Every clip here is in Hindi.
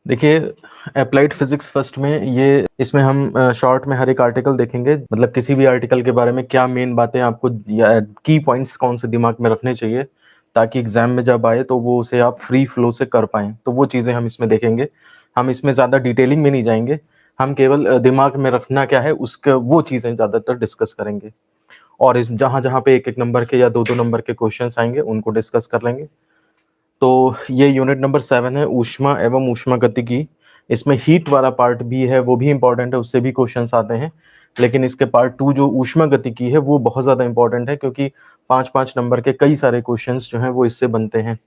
देखिए, अप्लाइड फिजिक्स फर्स्ट में ये इसमें हम शॉर्ट में हर एक आर्टिकल देखेंगे, मतलब किसी भी आर्टिकल के बारे में क्या मेन बातें आपको या की पॉइंट्स कौन से दिमाग में रखने चाहिए ताकि एग्जाम में जब आए तो वो उसे आप फ्री फ्लो से कर पाएं। तो वो चीज़ें हम इसमें देखेंगे। हम इसमें ज़्यादा डिटेलिंग में नहीं जाएंगे। हम केवल दिमाग में रखना क्या है उसका वो चीज़ें ज़्यादातर डिस्कस करेंगे। और इस जहाँ जहाँ पे एक एक नंबर के या दो दो नंबर के क्वेश्चन आएंगे उनको डिस्कस कर लेंगे। तो ये यूनिट नंबर 7 है, ऊष्मा एवं ऊष्मागतिकी। इसमें हीट वाला पार्ट भी है, वो भी इंपॉर्टेंट है, उससे भी क्वेश्चंस आते हैं। लेकिन इसके पार्ट 2 जो ऊष्मागतिकी है वो बहुत ज़्यादा इंपॉर्टेंट है, क्योंकि 5-5 नंबर के कई सारे क्वेश्चंस जो हैं वो इससे बनते हैं।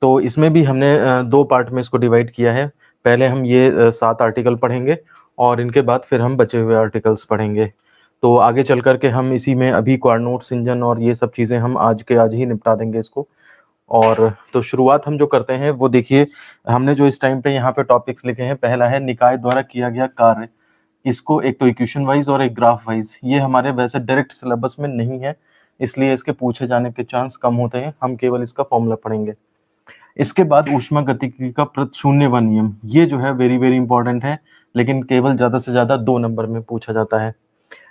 तो इसमें भी हमने 2 पार्ट में इसको डिवाइड किया है। पहले हम ये 7 आर्टिकल पढ़ेंगे और इनके बाद फिर हम बचे हुए आर्टिकल्स पढ़ेंगे। तो आगे चल कर के हम इसी में अभी क्वाड्रनोट्स इंजन और ये सब चीज़ें हम आज के आज ही निपटा देंगे इसको। और तो शुरुआत हम जो करते हैं वो देखिए, हमने जो इस टाइम पे यहाँ पे टॉपिक्स लिखे हैं, पहला है निकाय द्वारा किया गया कार्य। इसको एक तो इक्वेशन वाइज और एक ग्राफ वाइज, ये हमारे वैसे डायरेक्ट सिलेबस में नहीं है, इसलिए इसके पूछे जाने के चांस कम होते हैं। हम केवल इसका फॉर्मूला पढ़ेंगे। इसके बाद ऊष्मागतिकी का शून्य व नियम, ये जो है वेरी वेरी इंपॉर्टेंट है, लेकिन केवल ज्यादा से ज्यादा 2 नंबर में पूछा जाता है।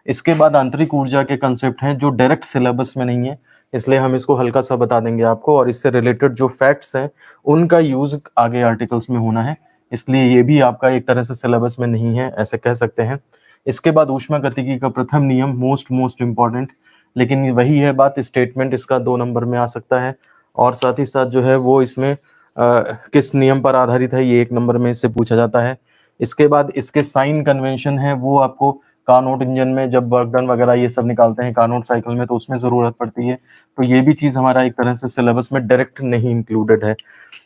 इसके बाद आंतरिक ऊर्जा के कंसेप्ट हैं जो डायरेक्ट सिलेबस में नहीं है, इसलिए हम इसको हल्का सा बता देंगे आपको। और इससे रिलेटेड जो फैक्ट्स हैं उनका यूज आगे आर्टिकल्स में होना है, इसलिए ये भी आपका एक तरह से सिलेबस में नहीं है, ऐसे कह सकते हैं। इसके बाद ऊष्मागतिकी का प्रथम नियम, मोस्ट इम्पॉर्टेंट, लेकिन वही है बात, स्टेटमेंट इसका 2 नंबर में आ सकता है। और साथ ही साथ जो है वो इसमें किस नियम पर आधारित है ये 1 नंबर में इससे पूछा जाता है। इसके बाद इसके साइन कन्वेंशन है, वो आपको कार्नोट इंजन में जब वर्क डन वगैरह ये सब निकालते हैं कार्नोट साइकिल में, तो उसमें जरूरत पड़ती है। तो ये भी चीज हमारा एक तरह से सिलेबस में डायरेक्ट नहीं इंक्लूडेड है।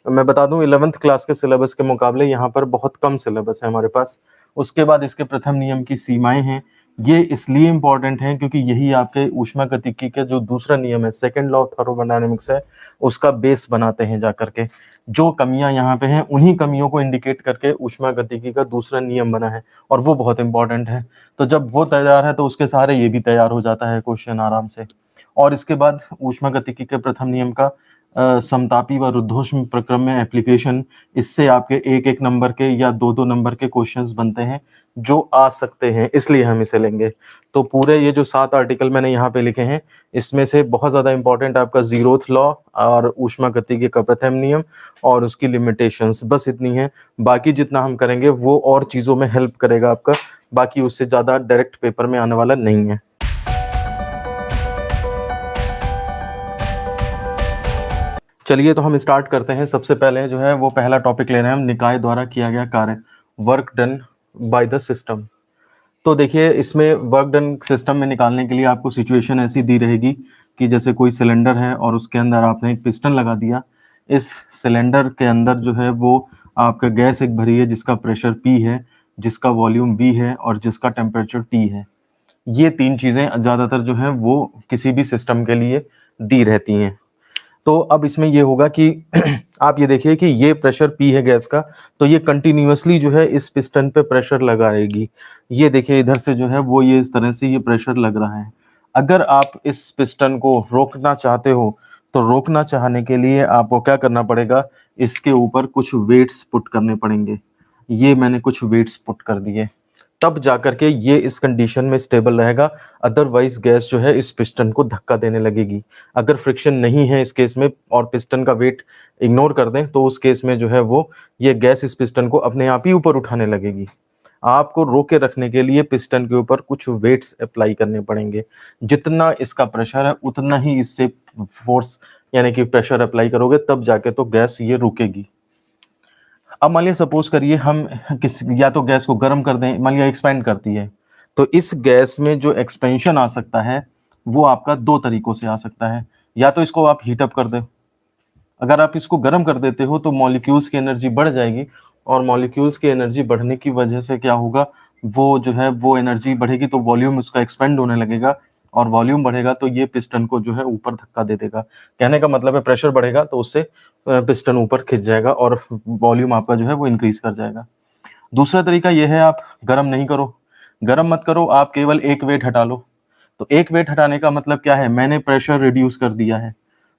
मैं बता दूं 11th क्लास के सिलेबस के मुकाबले यहाँ पर बहुत कम सिलेबस है हमारे पास। उसके बाद इसके प्रथम नियम की सीमाएं हैं, ये इसलिए इंपॉर्टेंट हैं क्योंकि यही आपके ऊष्मागतिकी के जो दूसरा नियम है, सेकंड लॉ ऑफ थर्मोडायनामिक्स है, उसका बेस बनाते हैं जाकर के। जो कमियां यहाँ पे हैं उन्हीं कमियों को इंडिकेट करके ऊष्मागतिकी का दूसरा नियम बना है, और वो बहुत इंपॉर्टेंट है। तो जब वो तैयार है तो उसके सहारे ये भी तैयार हो जाता है क्वेश्चन आराम से। और इसके बाद ऊष्मागतिकी के प्रथम नियम का समतापी व रुद्धोष्म प्रक्रम में एप्लीकेशन, इससे आपके एक एक नंबर के या दो दो नंबर के क्वेश्चंस बनते हैं जो आ सकते हैं, इसलिए हम इसे लेंगे। तो पूरे ये जो 7 आर्टिकल मैंने यहाँ पे लिखे हैं, इसमें से बहुत ज्यादा इंपॉर्टेंट आपका जीरोथ लॉ और ऊष्मागतिकी का प्रथम नियम और उसकी लिमिटेशंस, बस इतनी है। बाकी जितना हम करेंगे वो और चीजों में हेल्प करेगा आपका, बाकी उससे ज्यादा डायरेक्ट पेपर में आने वाला नहीं है। चलिए तो हम स्टार्ट करते हैं। सबसे पहले जो है वो पहला टॉपिक ले रहे हैं हम, निकाय द्वारा किया गया कार्य, work done by the system. तो देखिए, इसमें वर्क डन सिस्टम में निकालने के लिए आपको सिचुएशन ऐसी दी रहेगी कि जैसे कोई सिलेंडर है और उसके अंदर आपने एक पिस्टन लगा दिया। इस सिलेंडर के अंदर जो है वो आपका गैस एक भरी है जिसका प्रेशर P है, जिसका वॉल्यूम V है और जिसका टेम्परेचर T है। ये 3 चीजें ज्यादातर जो है वो किसी भी सिस्टम के लिए दी रहती हैं। तो अब इसमें ये होगा कि आप ये देखिए कि ये प्रेशर P है गैस का, तो ये कंटिन्यूअसली जो है इस पिस्टन पे प्रेशर लगाएगी। ये देखिए इधर से जो है वो ये इस तरह से ये प्रेशर लग रहा है। अगर आप इस पिस्टन को रोकना चाहते हो, तो रोकना चाहने के लिए आपको क्या करना पड़ेगा, इसके ऊपर कुछ वेट्स पुट करने पड़ेंगे। ये मैंने कुछ वेट्स पुट कर दिए, तब जाकर के ये इस कंडीशन में स्टेबल रहेगा। अदरवाइज गैस जो है इस पिस्टन को धक्का देने लगेगी। अगर फ्रिक्शन नहीं है इस केस में और पिस्टन का वेट इग्नोर कर दें, तो उस केस में जो है वो ये गैस इस पिस्टन को अपने आप ही ऊपर उठाने लगेगी। आपको रोके रखने के लिए पिस्टन के ऊपर कुछ वेट्स अप्लाई करने पड़ेंगे। जितना इसका प्रेशर है उतना ही इससे फोर्स यानी कि प्रेशर अप्लाई करोगे, तब जाके तो गैस ये रुकेगी। अब मान लिया सपोज करिए हम किस या तो गैस को गर्म कर दें, मान लिया एक्सपेंड करती है, तो इस गैस में जो एक्सपेंशन आ सकता है वो आपका 2 तरीकों से आ सकता है। या तो इसको आप हीट अप कर दें, अगर आप इसको गर्म कर देते हो तो मॉलिक्यूल्स की एनर्जी बढ़ जाएगी, और मॉलिक्यूल्स की एनर्जी बढ़ने की वजह से क्या होगा, वो जो है वो एनर्जी बढ़ेगी तो वॉल्यूम उसका एक्सपेंड होने लगेगा, और वॉल्यूम बढ़ेगा तो ये पिस्टन को जो है ऊपर धक्का दे देगा। कहने का मतलब है प्रेशर बढ़ेगा तो उससे पिस्टन ऊपर खिंच जाएगा और वॉल्यूम आपका जो है वो इंक्रीज कर जाएगा। दूसरा तरीका ये है, आप गर्म नहीं करो, गर्म मत करो, आप केवल एक वेट हटा लो। तो एक वेट हटाने का मतलब क्या है, मैंने प्रेशर रिड्यूस कर दिया है।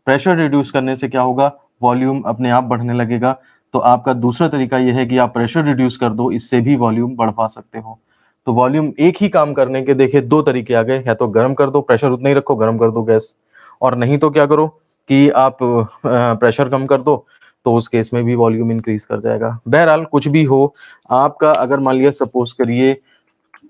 प्रेशर रिड्यूस करने से क्या होगा, वॉल्यूम अपने आप बढ़ने लगेगा। तो आपका दूसरा तरीका ये है कि आप प्रेशर रिड्यूस कर दो, इससे भी वॉल्यूम बढ़वा सकते हो। तो वॉल्यूम एक ही काम करने के देखिए दो तरीके आ गए, या तो गर्म कर दो, प्रेशर उतना ही रखो, गर्म कर दो गैस, और नहीं तो क्या करो कि आप प्रेशर कम कर दो, तो उस केस में भी वॉल्यूम इंक्रीज कर जाएगा। बहरहाल कुछ भी हो, आपका अगर मान लिया सपोज करिए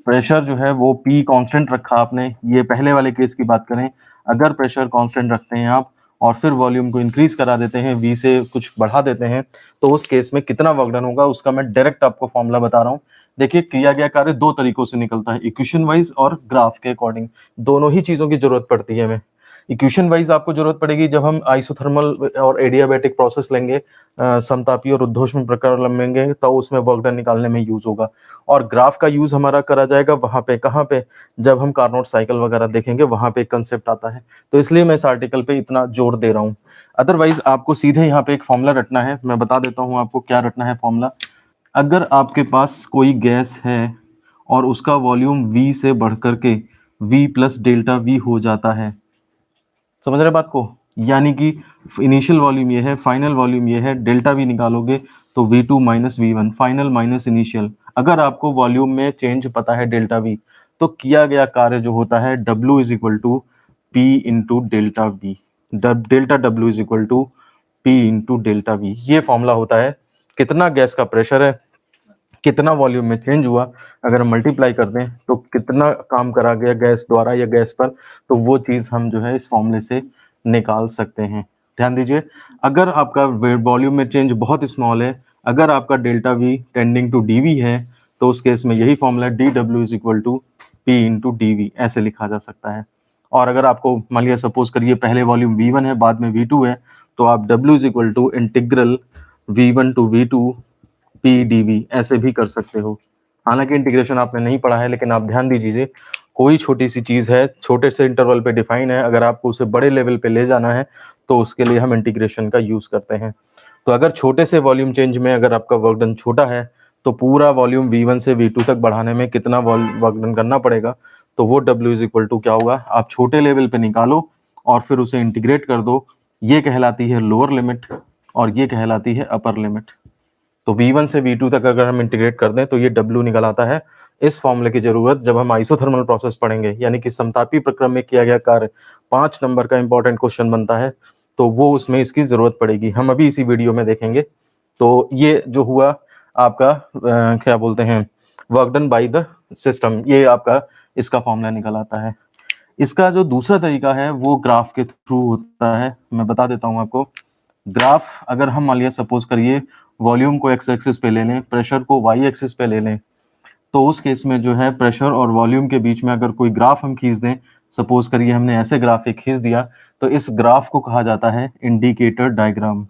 प्रेशर जो है वो P कांस्टेंट रखा आपने, ये पहले वाले केस की बात करें, अगर प्रेशर कांस्टेंट रखते हैं आप और फिर वॉल्यूम को इंक्रीज करा देते हैं, V से कुछ बढ़ा देते हैं, तो उस केस में कितना वर्क डन होगा उसका मैं डायरेक्ट आपको फॉर्मूला बता रहा हूँ। देखिए किया गया कार्य दो तरीकों से निकलता है, इक्वेशन वाइज और ग्राफ के अकॉर्डिंग। दोनों ही चीजों की जरूरत पड़ती है हमें। इक्वेशन वाइज आपको जरूरत पड़ेगी जब हम आइसोथर्मल और एडियाबैटिक प्रोसेस लेंगे, समतापी और उद्घोष्म प्रकार लेंगे, तो उसमें वर्क डन निकालने में यूज होगा। और ग्राफ का यूज हमारा करा जाएगा वहां पे, कहाँ पे, जब हम कार्नोट साइकिल वगैरह देखेंगे वहां पे कंसेप्ट आता है। तो इसलिए मैं इस आर्टिकल पे इतना जोर दे रहा हूँ। अदरवाइज आपको सीधे यहाँ पे एक फॉर्मूला रटना है, मैं बता देता हूँ आपको क्या रटना है फॉर्मूला। अगर आपके पास कोई गैस है और उसका वॉल्यूम V से बढ़ करके V प्लस डेल्टा V हो जाता है, समझ रहे बात को, यानी कि इनिशियल वॉल्यूम ये है, फाइनल वॉल्यूम ये है, डेल्टा V निकालोगे तो V2 minus V1, final minus initial. अगर आपको वॉल्यूम में चेंज पता है डेल्टा V, तो किया गया कार्य जो होता है W is equal to P into delta V, delta W is equal to P into delta V। ये फॉर्मूला होता है कितना गैस का प्रेशर है, कितना वॉल्यूम में चेंज हुआ, अगर हम मल्टीप्लाई कर दें तो कितना काम करा गया गैस द्वारा या गैस पर, तो वो चीज हम जो है इस फॉर्मूले से निकाल सकते हैं। ध्यान दीजिए, अगर आपका वॉल्यूम में चेंज बहुत स्मॉल है, अगर आपका delta V tending to dV है, तो उस केस में यही formula dW is equal to P into dV ऐसे लिखा जा सकता है। और अगर आपको मान लिया सपोज करिए पहले वॉल्यूम V1 है बाद में V2 है, तो आप W is equal to integral V1 to V2 PdV ऐसे भी कर सकते हो। हालांकि इंटीग्रेशन आपने नहीं पढ़ा है, लेकिन आप ध्यान दीजिए, कोई छोटी सी चीज है, छोटे से इंटरवल पे डिफाइन है, अगर आपको उसे बड़े लेवल पे ले जाना है तो उसके लिए हम इंटीग्रेशन का यूज करते हैं। तो अगर छोटे से वॉल्यूम चेंज में अगर आपका वर्क डन छोटा है, तो पूरा वॉल्यूम V1 से V2 तक बढ़ाने में कितना वर्क डन करना पड़ेगा, तो वो W इज इक्वल टू क्या होगा, आप छोटे लेवल पे निकालो और फिर उसे इंटीग्रेट कर दो। ये कहलाती है लोअर लिमिट और ये कहलाती है अपर लिमिट। तो V1 से V2 तक अगर हम इंटीग्रेट कर दें तो ये W निकल आता है। इस फॉर्मूले की जरूरत जब हम आइसोथर्मल प्रोसेस पढ़ेंगे, यानी कि समतापी प्रक्रम में किया गया कार्य 5 नंबर का इंपॉर्टेंट क्वेश्चन बनता है, तो वो उसमें इसकी जरूरत पड़ेगी, हम अभी इसी वीडियो में देखेंगे। तो ये जो हुआ आपका क्या बोलते हैं, work done by the system, ये आपका इसका फॉर्मूला निकल आता है। इसका जो दूसरा तरीका है वो ग्राफ के थ्रू होता है, मैं बता देता हूँ आपको। ग्राफ अगर हम मान लिया सपोज करिए वॉल्यूम को x एक्सिस पे ले लें, प्रेशर को y एक्सिस पे ले लें, तो उस केस में जो है प्रेशर और वॉल्यूम के बीच में अगर कोई ग्राफ हम खींच दें, सपोज करिए हमने ऐसे ग्राफ एक खींच दिया, तो इस ग्राफ को कहा जाता है इंडिकेटर डायग्राम।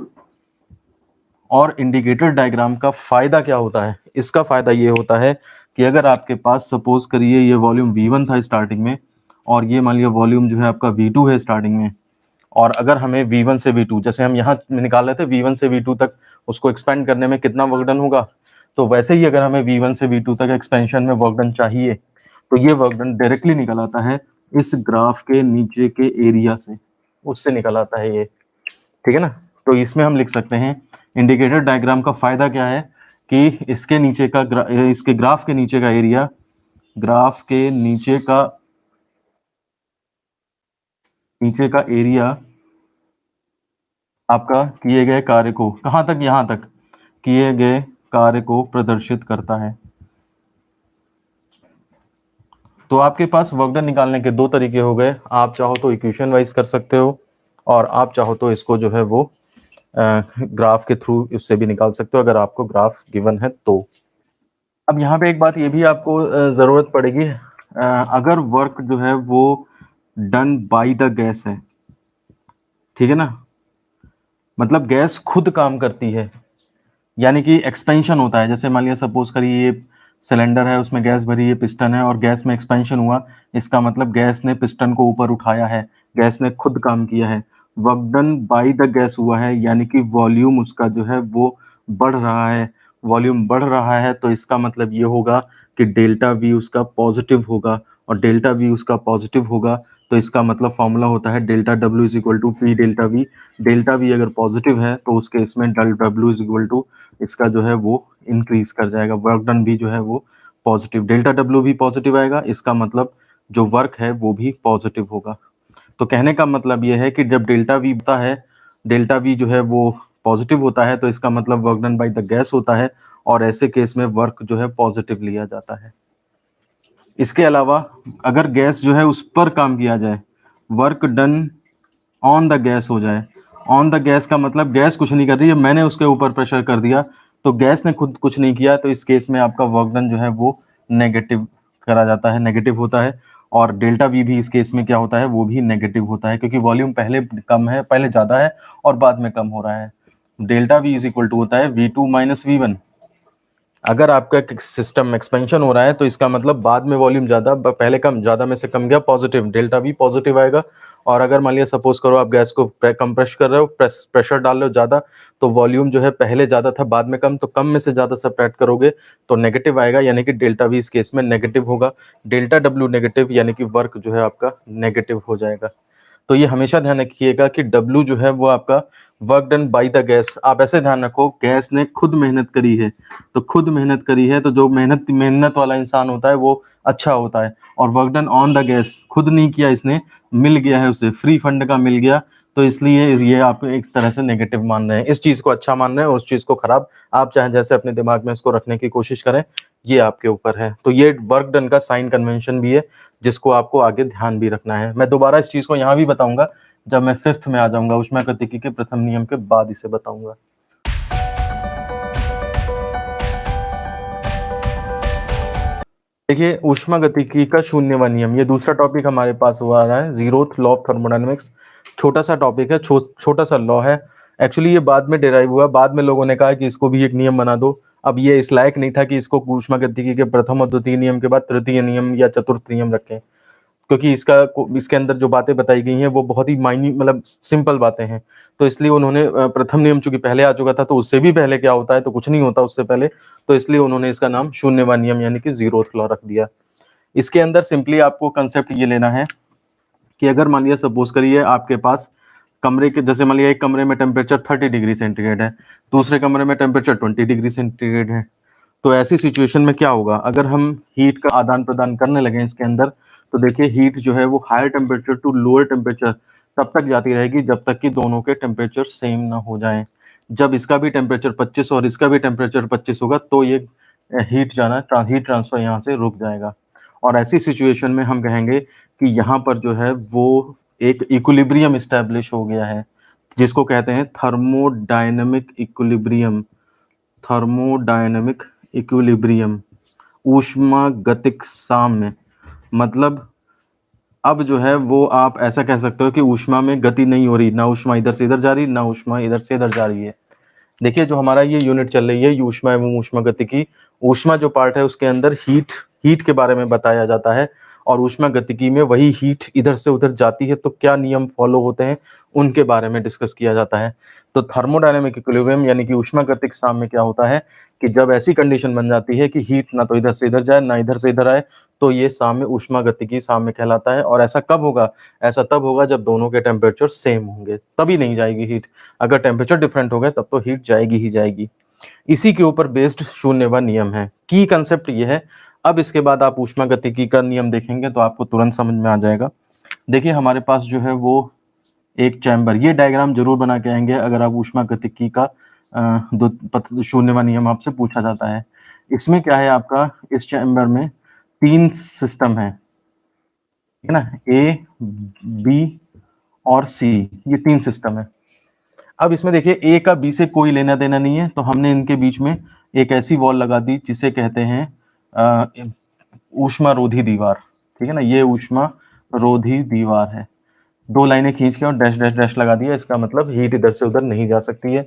और इंडिकेटर डायग्राम का फायदा क्या होता है, इसका फायदा ये होता है कि अगर आपके पास सपोज करिए ये वॉल्यूम V1 था स्टार्टिंग में, और ये मान लिया वॉल्यूम जो है आपका V2 है स्टार्टिंग में, और अगर हमें V1 से V2, जैसे हम यहाँ निकाल रहे थे V1 से V2 तक, उसको एक्सपेंड करने में कितना वर्क डन होगा, तो वैसे ही अगर हमें V1 से V2 तक एक्सपेंशन में वर्क डन चाहिए, तो ये वर्क डन डायरेक्टली निकल आता है इस ग्राफ के नीचे के एरिया से, उससे निकल आता है ये, ठीक है ना। तो इसमें हम लिख सकते हैं इंडिकेटर डायग्राम का फायदा क्या है कि इसके नीचे का इसके ग्राफ के नीचे का एरिया, ग्राफ के नीचे का एरिया आपका किए गए कार्य को, कहां तक, यहां तक किए गए कार्य को प्रदर्शित करता है। तो आपके पास वर्क डन निकालने के दो तरीके हो गए, आप चाहो तो इक्वेशन वाइज कर सकते हो और आप चाहो तो इसको जो है वो ग्राफ के थ्रू उससे भी निकाल सकते हो, अगर आपको ग्राफ गिवन है तो। अब यहाँ पे एक बात ये भी आपको जरूरत पड़ेगी, अगर वर्क जो है वो डन बाय द गैस है, ठीक है ना, मतलब गैस खुद काम करती है, यानी कि एक्सपेंशन होता है, जैसे मान लिया सपोज करिए ये सिलेंडर है, उसमें गैस भरी, ये पिस्टन है और गैस में एक्सपेंशन हुआ, इसका मतलब गैस ने पिस्टन को ऊपर उठाया है, गैस ने खुद काम किया है, work done by the gas हुआ है, यानी कि वॉल्यूम उसका जो है वो बढ़ रहा है, वॉल्यूम बढ़ रहा है, तो इसका मतलब ये होगा कि डेल्टा V उसका पॉजिटिव होगा, और डेल्टा V उसका पॉजिटिव होगा तो इसका मतलब फॉर्मूला होता है delta W is equal to P delta V. Delta V अगर पॉजिटिव है तो उस केस में delta W is equal to इसका जो है वो इंक्रीज कर जाएगा, वर्क डन भी जो है वो पॉजिटिव, डेल्टा डब्ल्यू भी पॉजिटिव आएगा, इसका मतलब जो वर्क है वो भी पॉजिटिव होगा। तो कहने का मतलब ये है कि जब डेल्टा वी होता है, डेल्टा वी जो है वो पॉजिटिव होता है, तो इसका मतलब work done by the gas होता है, और ऐसे केस में वर्क जो है पॉजिटिव लिया जाता है। इसके अलावा अगर गैस जो है उस पर काम किया जाए, work done on the gas हो जाए, ऑन द गैस का मतलब गैस कुछ नहीं कर रही है, मैंने उसके ऊपर प्रेशर कर दिया, तो गैस ने खुद कुछ नहीं किया, तो इस केस में आपका वर्क डन जो है वो नेगेटिव करा जाता है, नेगेटिव होता है। और डेल्टा वी भी इस केस में क्या होता है, वो भी नेगेटिव होता है, क्योंकि वॉल्यूम पहले कम है, पहले ज़्यादा है और बाद में कम हो रहा है। Delta V is equal to होता है V2 माइनस V1। अगर आपका सिस्टम एक्सपेंशन हो रहा है तो इसका मतलब बाद में वॉल्यूम ज़्यादा, पहले कम, ज़्यादा में से कम गया, पॉजिटिव, डेल्टा वी पॉजिटिव आएगा। और अगर मान लिया सपोज करो आप गैस को कंप्रेस कर रहे हो, प्रेशर डाल रहे हो ज़्यादा, तो वॉल्यूम जो है पहले ज़्यादा था बाद में कम, तो कम में से ज़्यादा सब्ट्रैक्ट करोगे तो नेगेटिव आएगा, यानी कि डेल्टा वी इस केस में नेगेटिव होगा। डेल्टा डब्ल्यू नेगेटिव, यानी कि वर्क जो है आपका नेगेटिव हो जाएगा। तो ये हमेशा ध्यान रखिएगा कि W जो है वो आपका work done by the gas. आप ऐसे ध्यान रखो, गैस ने खुद मेहनत करी है, तो खुद मेहनत करी है, तो जो मेहनत वाला इंसान होता है वो अच्छा होता है। और work done on the gas खुद नहीं किया इसने, मिल गया है उसे, फ्री फंड का मिल गया, तो इसलिए ये आप एक तरह से नेगेटिव मान रहे हैं, इस चीज़ को अच्छा मान रहे हैं और उस चीज़ को खराब। आप चाहे जैसे अपने दिमाग में इसको रखने की कोशिश करें, ये आपके ऊपर है। तो ये वर्क डन का साइन कन्वेंशन भी है, जिसको आपको आगे ध्यान भी रखना है। मैं दोबारा इस चीज़ को यहाँ भी बताऊंगा जब मैं 5th में आ जाऊंगा, ऊष्मागतिकी के प्रथम नियम के बाद इसे बताऊंगा। देखिए, ऊष्मागतिकी का शून्यवां नियम, ये दूसरा टॉपिक हमारे पास हुआ रहा है, जीरोथ लॉ ऑफ थर्मोडायनेमिक्स। छोटा सा टॉपिक है, छोटा सा लॉ है। एक्चुअली ये बाद में डिराइव हुआ, बाद में लोगों ने कहा कि इसको भी एक नियम बना दो। अब ये इस लायक नहीं था कि इसको ऊष्मागतिकी के प्रथम और द्वितीय नियम के बाद तृतीय नियम या चतुर्थ नियम रखें, क्योंकि इसके अंदर जो बातें बताई गई हैं वो बहुत ही माइन्यूट, मतलब सिंपल बातें हैं। तो इसलिए उन्होंने प्रथम नियम चूंकि पहले आ चुका था, तो उससे भी पहले क्या होता है, तो कुछ नहीं होता उससे पहले, तो इसलिए उन्होंने इसका नाम शून्यवां नियम यानी कि जीरोथ लॉ रख दिया। इसके अंदर सिंपली आपको कंसेप्ट ये लेना है कि अगर मान लिया सपोज करिए आपके पास कमरे के, जैसे मान लिया एक कमरे में टेम्परेचर 30 डिग्री सेंटीग्रेड है, दूसरे कमरे में टेम्परेचर 20 डिग्री सेंटीग्रेड है, तो ऐसी सिचुएशन में क्या होगा, अगर हम हीट का आदान प्रदान करने लगे इसके अंदर, तो देखिए हीट जो है वो higher temperature to lower temperature तब तक जाती रहेगी जब तक कि दोनों के टेम्परेचर सेम ना हो जाएं। जब इसका भी टेम्परेचर 25 और इसका भी टेम्परेचर 25 होगा, तो ये हीट ट्रांसफर यहाँ से रुक जाएगा। और ऐसी सिचुएशन में हम कहेंगे कि यहाँ पर जो है वो एक इक्विलिब्रियम इस्टेब्लिश हो गया है, जिसको कहते हैं थर्मोडायनेमिक इक्विलिब्रियम। थर्मोडायनेमिक इक्विलिब्रियम, ऊष्मागतिक साम्य। मतलब अब जो है वो आप ऐसा कह सकते हो कि ऊष्मा में गति नहीं हो रही, ना ऊष्मा इधर से इधर जा रही, ना ऊष्मा इधर से इधर जा रही है। देखिए, जो हमारा ये यूनिट चल रही है ऊष्मा एवं ऊष्मागतिकी, ऊष्मा जो पार्ट है उसके अंदर हीट के बारे में बताया जाता है, और ऊष्मागतिकी में वही हीट इधर से उधर जाती है, तो क्या नियम फॉलो होते हैं उनके बारे में डिस्कस किया जाता है। तो थर्मोडायनेमिक इक्विलिब्रियम यानी कि ऊष्मागतिक साम्य में क्या होता है कि जब ऐसी कंडीशन बन जाती है कि हीट ना तो इधर से इधर जाए ना इधर से इधर आए, तो ये साम्य ऊष्मागतिकी साम्य कहलाता है। और ऐसा कब होगा, ऐसा तब होगा जब दोनों के टेम्परेचर सेम होंगे, तभी नहीं जाएगी हीट। अगर टेम्परेचर डिफरेंट हो गए तब तो हीट जाएगी ही जाएगी। इसी के ऊपर बेस्ड शून्यवां नियम है, की कंसेप्ट ये है। अब इसके बाद आप ऊष्मागतिकी का नियम देखेंगे तो आपको तुरंत समझ में आ जाएगा। देखिए, हमारे पास जो है वो एक चैम्बर, ये डायग्राम जरूर बना के आएंगे अगर आप ऊष्मागतिकी का शून्यवां नियम आपसे पूछा जाता है। इसमें क्या है, आपका इस चैम्बर में 3 सिस्टम है, ठीक है ना, ए, बी और सी, ये 3 सिस्टम है। अब इसमें देखिए ए का बी से कोई लेना देना नहीं है, तो हमने इनके बीच में एक ऐसी वॉल लगा दी जिसे कहते हैं ऊष्मा रोधी दीवार, ठीक है ना, ये ऊष्मा रोधी दीवार है। 2 लाइनें खींच के और डैश डैश डैश लगा दिया, इसका मतलब हीट इधर से उधर नहीं जा सकती है।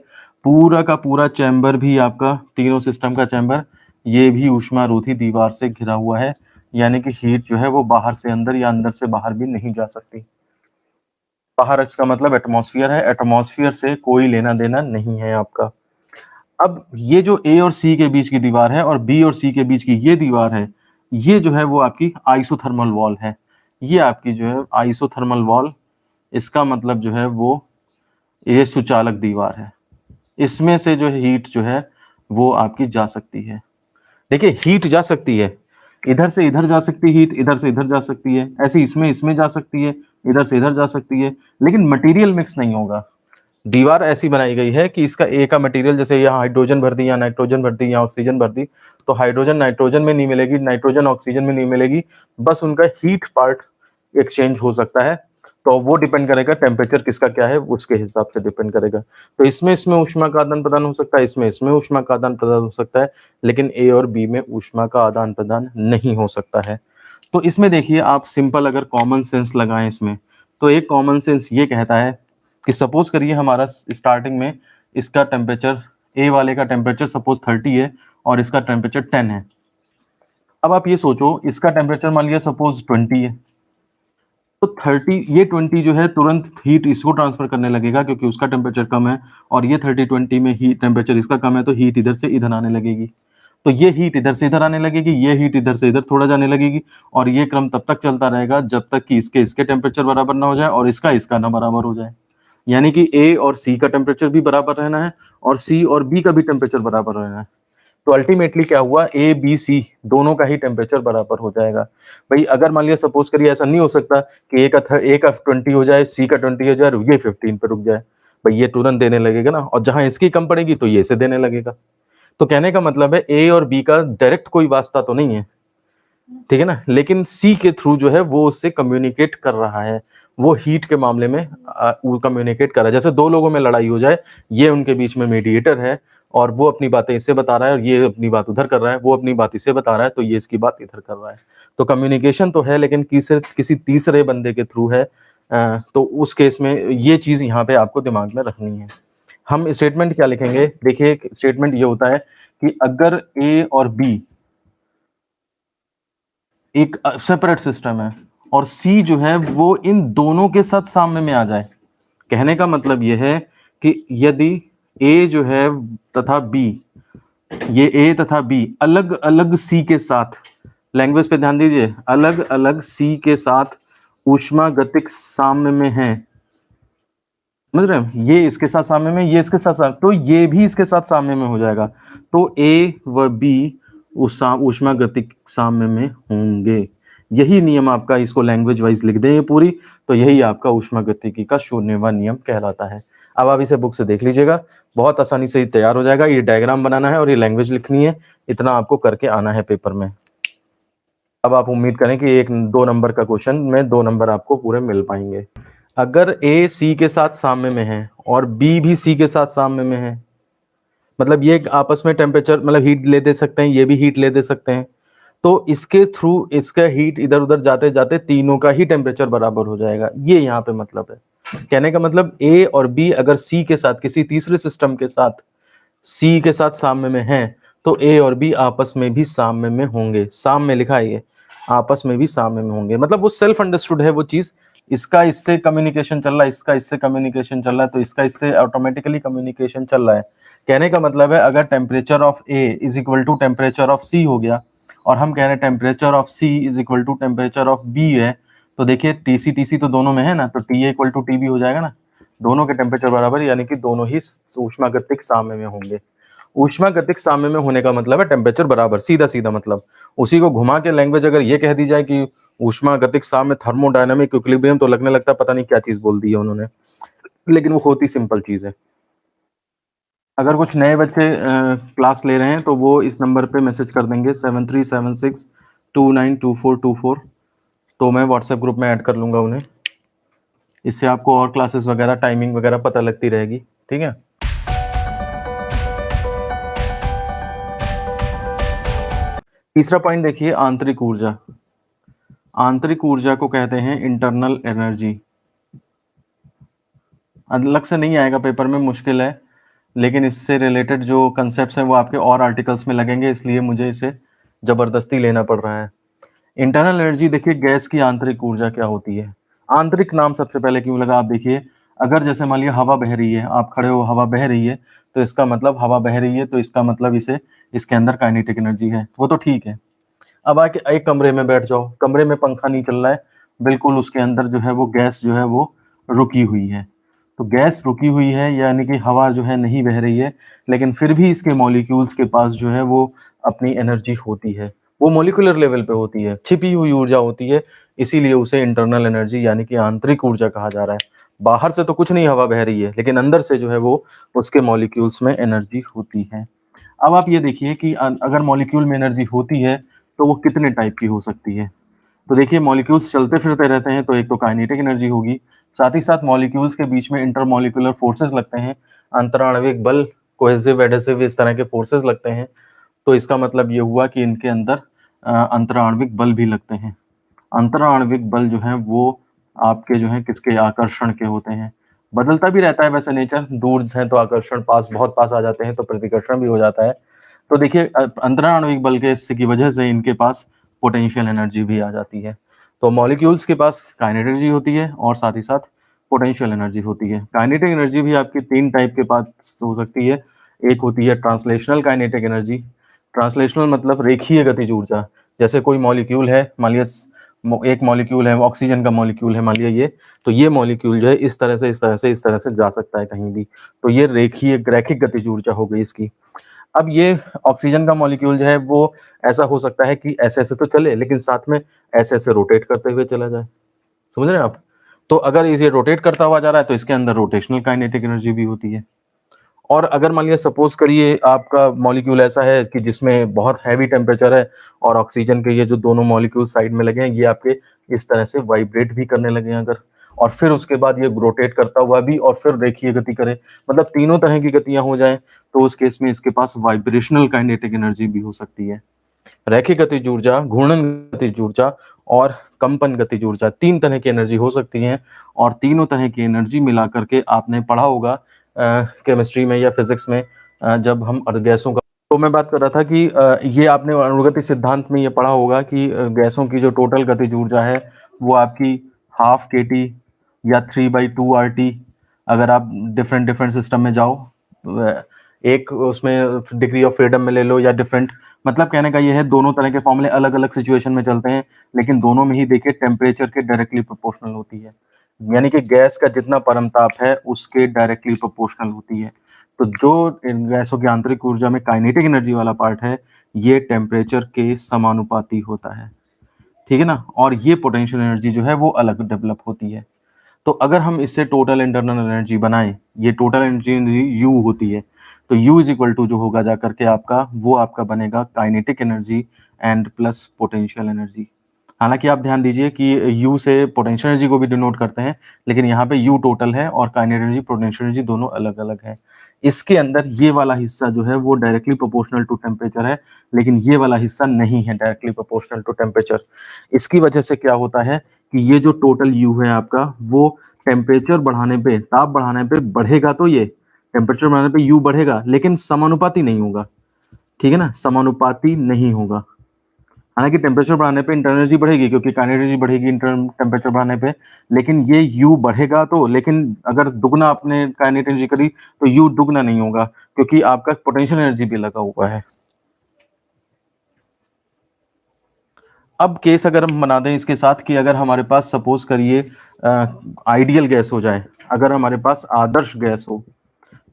पूरा का पूरा चैम्बर भी आपका, तीनों सिस्टम का चैम्बर, ये भी ऊष्मा रोधी दीवार से घिरा हुआ है, यानी कि हीट जो है वो बाहर से अंदर या अंदर से बाहर भी नहीं जा सकती। बाहर इसका मतलब एटमॉस्फेयर है, एटमॉस्फेयर से कोई लेना देना नहीं है आपका। अब ये जो ए और सी के बीच की दीवार है और बी और सी के बीच की ये दीवार है, ये जो है वो आपकी आइसोथर्मल वॉल है। ये आपकी जो है आइसोथर्मल वॉल, इसका मतलब जो है वो ये सुचालक दीवार है। इसमें से जो हीट जो है वो आपकी जा सकती है। देखिए हीट जा सकती है, इधर से इधर जा सकती है हीट, इधर से इधर जा सकती है, ऐसे इसमें जा सकती है, इधर से इधर जा सकती है, लेकिन मटेरियल मिक्स नहीं होगा। दीवार ऐसी बनाई गई है कि इसका ए का मटेरियल, जैसे यहाँ हाइड्रोजन भर दी या नाइट्रोजन भर दी या ऑक्सीजन भर दी, तो हाइड्रोजन नाइट्रोजन में नहीं मिलेगी, नाइट्रोजन ऑक्सीजन में नहीं मिलेगी, बस उनका हीट पार्ट एक्सचेंज हो सकता है। तो वो डिपेंड करेगा टेम्परेचर किसका क्या है, उसके हिसाब से डिपेंड करेगा। तो इसमें ऊष्मा का आदान प्रदान हो सकता है, इसमें ऊष्मा का आदान प्रदान हो सकता है, लेकिन ए और बी में ऊष्मा का आदान प्रदान नहीं हो सकता है। तो इसमें देखिए आप सिंपल अगर कॉमन सेंस लगाएं इसमें, तो एक कॉमन सेंस ये कहता है कि सपोज करिए हमारा स्टार्टिंग में इसका टेम्परेचर, ए वाले का टेम्परेचर सपोज 30 है और इसका टेम्परेचर 10 है। अब आप ये सोचो, इसका टेम्परेचर मान लिया सपोज 20 है, तो 30, ये 20 जो है तुरंत हीट इसको ट्रांसफर करने लगेगा क्योंकि उसका टेम्परेचर कम है, और ये 30-20 में हीट टेम्परेचर इसका कम है, तो हीट इधर से इधर आने लगेगी। तो ये हीट इधर से इधर आने लगेगी, ये हीट इधर से इधर थोड़ा जाने लगेगी, और ये क्रम तब तक चलता रहेगा जब तक कि इसके टेम्परेचर बराबर ना हो जाए और इसका ना बराबर हो जाए। यानी कि ए और सी का टेम्परेचर भी बराबर रहना है और सी और बी का भी टेम्परेचर बराबर रहना है। तो अल्टीमेटली क्या हुआ, ए बी सी दोनों का ही टेम्परेचर बराबर हो जाएगा। भाई अगर मान लिया सपोज करिए ऐसा नहीं हो सकता कि ए का 20 हो जाए, सी का 20 हो जाए, ये 15 पे रुक जाए, भाई ये तुरंत देने लगेगा ना, और जहां इसकी कम पड़ेगी तो ये से देने लगेगा। तो कहने का मतलब है ए और बी का डायरेक्ट कोई वास्ता तो नहीं है, ठीक है ना, लेकिन सी के थ्रू जो है वो उससे कम्युनिकेट कर रहा है, वो हीट के मामले में कम्युनिकेट कर रहा है। जैसे दो लोगों में लड़ाई हो जाए, ये उनके बीच में मीडिएटर है और वो अपनी बातें इससे बता रहा है और ये अपनी बात उधर कर रहा है, वो अपनी बात इसे बता रहा है तो ये इसकी बात इधर कर रहा है। तो कम्युनिकेशन तो है, लेकिन किसी तीसरे बंदे के थ्रू है। तो उस केस में ये चीज यहाँ पे आपको दिमाग में रखनी है। हम स्टेटमेंट क्या लिखेंगे, देखिए स्टेटमेंट ये होता है कि अगर ए और बी एक सेपरेट सिस्टम है और सी जो है वो इन दोनों के साथ साम्य में आ जाए, कहने का मतलब यह है कि यदि ए जो है तथा बी, ये ए तथा बी अलग अलग सी के साथ, लैंग्वेज पे ध्यान दीजिए, अलग अलग सी के साथ ऊष्मागतिक साम्य में है, समझ रहे हैं, ये इसके साथ साम्य में, ये इसके साथ साम्य, तो ये भी इसके साथ साम्य में हो जाएगा। तो ए व बी ऊष्मागतिक साम्य में होंगे। यही नियम आपका, इसको लैंग्वेज वाइज लिख दें ये पूरी, तो यही आपका ऊष्मागतिकी का शून्यवां नियम कहलाता है। अब आप इसे बुक से देख लीजिएगा, बहुत आसानी से तैयार हो जाएगा। ये डायग्राम बनाना है और ये लैंग्वेज लिखनी है, इतना आपको करके आना है पेपर में। अब आप उम्मीद करें कि 1-2 नंबर का क्वेश्चन में 2 नंबर आपको पूरे मिल पाएंगे। अगर ए सी के साथ साम्य में है और बी भी सी के साथ साम्य में है, मतलब ये आपस में टेम्परेचर मतलब हीट ले दे सकते हैं, ये भी हीट ले दे सकते हैं, तो इसके थ्रू इसका हीट इधर उधर जाते जाते तीनों का ही टेम्परेचर बराबर हो जाएगा। ये यहाँ पे मतलब है, कहने का मतलब ए और बी अगर सी के साथ, किसी तीसरे सिस्टम के साथ सी के साथ साम्य में है, तो ए और बी आपस में भी साम्य में होंगे। साम्य लिखा है ये, आपस में भी साम्य में होंगे, मतलब वो सेल्फ अंडरस्टूड है वो चीज। इसका इससे कम्युनिकेशन चल रहा है, इसका इससे कम्युनिकेशन चल रहा है, तो इसका इससे ऑटोमेटिकली कम्युनिकेशन चल रहा है। कहने का मतलब है अगर temperature of A is equal to temperature of C हो गया और हम कह रहे हैं temperature of C is equal to temperature of B है, तो देखिए टीसी तो दोनों में है ना, तो टी इक्वल टू टी भी हो जाएगा ना, दोनों के टेम्परेचर बराबर, यानी कि दोनों ही ऊष्मागतिक साम्य में होंगे। ऊष्मागतिक साम्य में होने का मतलब है टेम्परेचर बराबर, सीधा सीधा मतलब। उसी को घुमा के लैंग्वेज अगर ये कह दी जाए कि ऊष्मागतिक साम्य थर्मोडायनामिक इक्विलिब्रियम, तो लगने लगता है पता नहीं क्या चीज बोल दी है उन्होंने, लेकिन वो होती सिंपल चीज है। अगर कुछ नए बच्चे क्लास ले रहे हैं तो वो इस नंबर पे मैसेज कर देंगे 7376292424, तो मैं व्हाट्सएप ग्रुप में ऐड कर लूंगा उन्हें। इससे आपको और क्लासेस वगैरह टाइमिंग वगैरह पता लगती रहेगी, ठीक है। तीसरा पॉइंट देखिए, आंतरिक ऊर्जा। आंतरिक ऊर्जा को कहते हैं इंटरनल एनर्जी। अलग से नहीं आएगा पेपर में, मुश्किल है, लेकिन इससे रिलेटेड जो कंसेप्ट्स हैं वो आपके और आर्टिकल्स में लगेंगे, इसलिए मुझे इसे जबरदस्ती लेना पड़ रहा है। इंटरनल एनर्जी देखिए, गैस की आंतरिक ऊर्जा क्या होती है। आंतरिक नाम सबसे पहले क्यों लगा, आप देखिए, अगर जैसे मान लिया हवा बह रही है, आप खड़े हो, हवा बह रही है, तो इसका मतलब हवा बह रही है, तो इसका मतलब इसे इसके अंदर काइनेटिक एनर्जी है, वो तो ठीक है। अब आके एक कमरे में बैठ जाओ, कमरे में पंखा नहीं चल रहा है, बिल्कुल उसके अंदर जो है वो गैस जो है वो रुकी हुई है। तो गैस रुकी हुई है यानी कि हवा जो है नहीं बह रही है, लेकिन फिर भी इसके मॉलिक्यूल्स के पास जो है वो अपनी एनर्जी होती है। वो मॉलिक्यूलर लेवल पे होती है, छिपी हुई ऊर्जा होती है, इसीलिए उसे इंटरनल एनर्जी यानी कि आंतरिक ऊर्जा कहा जा रहा है। बाहर से तो कुछ नहीं हवा बह रही है, लेकिन अंदर से जो है वो उसके मॉलिक्यूल्स में एनर्जी होती है। अब आप ये देखिए कि अगर मॉलिक्यूल में एनर्जी होती है, तो वो कितने टाइप की हो सकती है? तो देखिए मॉलिक्यूल्स चलते-फिरते रहते हैं, तो एक तो काइनेटिक एनर्जी होगी, साथ ही साथ मॉलिक्यूल्स के बीच में इंटरमॉलिक्यूलर फोर्सेस लगते हैं, अंतराणविक बल, कोहेसिव, एडहेसिव इस तरह के फोर्सेस लगते हैं। तो इसका मतलब ये हुआ कि इनके अंदर अंतराणविक बल भी लगते हैं। अंतराणविक बल जो है वो आपके जो है किसके आकर्षण के होते हैं। बदलता भी रहता है वैसे नेचर, दूर है तो आकर्षण पास बहुत पास आ जाते हैं तो प्रतिकर्षण भी हो जाता है। तो देखिए अंतराणविक बल के की वजह से इनके पास पोटेंशियल एनर्जी भी आ जाती है। तो मॉलिक्यूल्स के पास काइनेटिक एनर्जी होती है और साथ ही साथ पोटेंशियल एनर्जी होती है। काइनेटिक एनर्जी भी आपकी 3 टाइप के पास हो सकती है। एक होती है ट्रांसलेशनल काइनेटिक एनर्जी। ट्रांसलेशनल मतलब रेखीय गतिज ऊर्जा। जैसे कोई मॉलिक्यूल है, मान लिया एक मॉलिक्यूल है, ऑक्सीजन का मॉलिक्यूल है मान लिया ये, तो ये मॉलिक्यूल जो है इस तरह से इस तरह से इस तरह से जा सकता है कहीं भी। तो ये रैखिक गतिज ऊर्जा हो गई इसकी। अब ये ऑक्सीजन का मॉलिक्यूल जो है वो ऐसा हो सकता है कि ऐसे-ऐसे तो चले, लेकिन साथ में ऐसे-ऐसे रोटेट करते हुए चला जाए। समझ रहे हैं आप? तो अगर ये रोटेट करता हुआ जा रहा है तो इसके अंदर रोटेशनल काइनेटिक एनर्जी भी होती है। और अगर मान लिया सपोज करिए आपका मॉलिक्यूल ऐसा है कि जिसमें बहुत हैवी टेम्परेचर है और ऑक्सीजन के ये जो दोनों मॉलिक्यूल साइड में लगे हैं, ये आपके इस तरह से वाइब्रेट भी करने लगे हैं अगर, और फिर उसके बाद ये रोटेट करता हुआ भी और फिर रेखीय गति करे, मतलब तीनों तरह की गतियां हो जाएं, तो उस केस में इसके पास वाइब्रेशनल काइनेटिक एनर्जी भी हो सकती है। रैखिक गतिज ऊर्जा, घूर्णन गतिज ऊर्जा और कंपन गतिज ऊर्जा, 3 तरह की एनर्जी हो सकती है और तीनों तरह की एनर्जी मिला करके आपने पढ़ा होगा केमिस्ट्री में या फिजिक्स में, जब हम गैसों का, तो मैं बात कर रहा था कि ये आपने अणुगति सिद्धांत में ये पढ़ा होगा कि गैसों की जो टोटल गतिज ऊर्जा है वो आपकी हाफ के टी या 3/2 RT। अगर आप डिफरेंट डिफरेंट सिस्टम में जाओ, एक उसमें डिग्री ऑफ फ्रीडम में ले लो या डिफरेंट, मतलब कहने का ये है दोनों तरह के फॉर्मूले अलग अलग सिचुएशन में चलते हैं, लेकिन दोनों में ही देखिए टेम्परेचर के डायरेक्टली प्रोपोर्शनल होती है। यानी कि गैस का जितना परम ताप है उसके डायरेक्टली प्रोपोर्शनल होती है। तो जो इन गैसों की आंतरिक ऊर्जा में काइनेटिक एनर्जी वाला पार्ट है, ये टेम्परेचर के समानुपाती होता है, ठीक है ना। और ये पोटेंशियल एनर्जी जो है वो अलग डेवलप होती है। तो अगर हम इससे टोटल इंटरनल एनर्जी बनाएं, ये टोटल एनर्जी यू होती है, तो यू इज इक्वल टू जो होगा जा करके आपका वो आपका बनेगा kinetic energy and plus potential energy. हालांकि आप ध्यान दीजिए कि यू से पोटेंशियल एनर्जी को भी डिनोट करते हैं, लेकिन यहाँ पे यू टोटल है और काइनेटिक एनर्जी पोटेंशियल एनर्जी दोनों अलग अलग है। इसके अंदर ये वाला हिस्सा जो है वो डायरेक्टली प्रोपोर्शनल टू टेम्परेचर है, लेकिन ये वाला हिस्सा नहीं है डायरेक्टली प्रोपोर्शनल टू टेम्परेचर। इसकी वजह से क्या होता है कि ये जो टोटल यू है आपका, वो टेम्परेचर बढ़ाने पे, ताप बढ़ाने पे बढ़ेगा, तो ये टेम्परेचर बढ़ाने पे यू बढ़ेगा, लेकिन समानुपाती नहीं होगा, ठीक है ना, समानुपाती नहीं होगा। हालांकि टेम्परेचर बढ़ाने पे इंटरनल एनर्जी बढ़ेगी क्योंकि काइनेटिक एनर्जी बढ़ेगी इंटरनल टेम्परेचर बढ़ाने पे, लेकिन ये यू बढ़ेगा तो, लेकिन अगर दुगना आपने काइनेटिक एनर्जी करी तो यू दुगना नहीं होगा क्योंकि आपका पोटेंशियल एनर्जी भी लगा हुआ है। अब केस अगर हम बना दें इसके साथ कि अगर हमारे पास सपोज करिए आइडियल गैस हो जाए, अगर हमारे पास आदर्श गैस हो,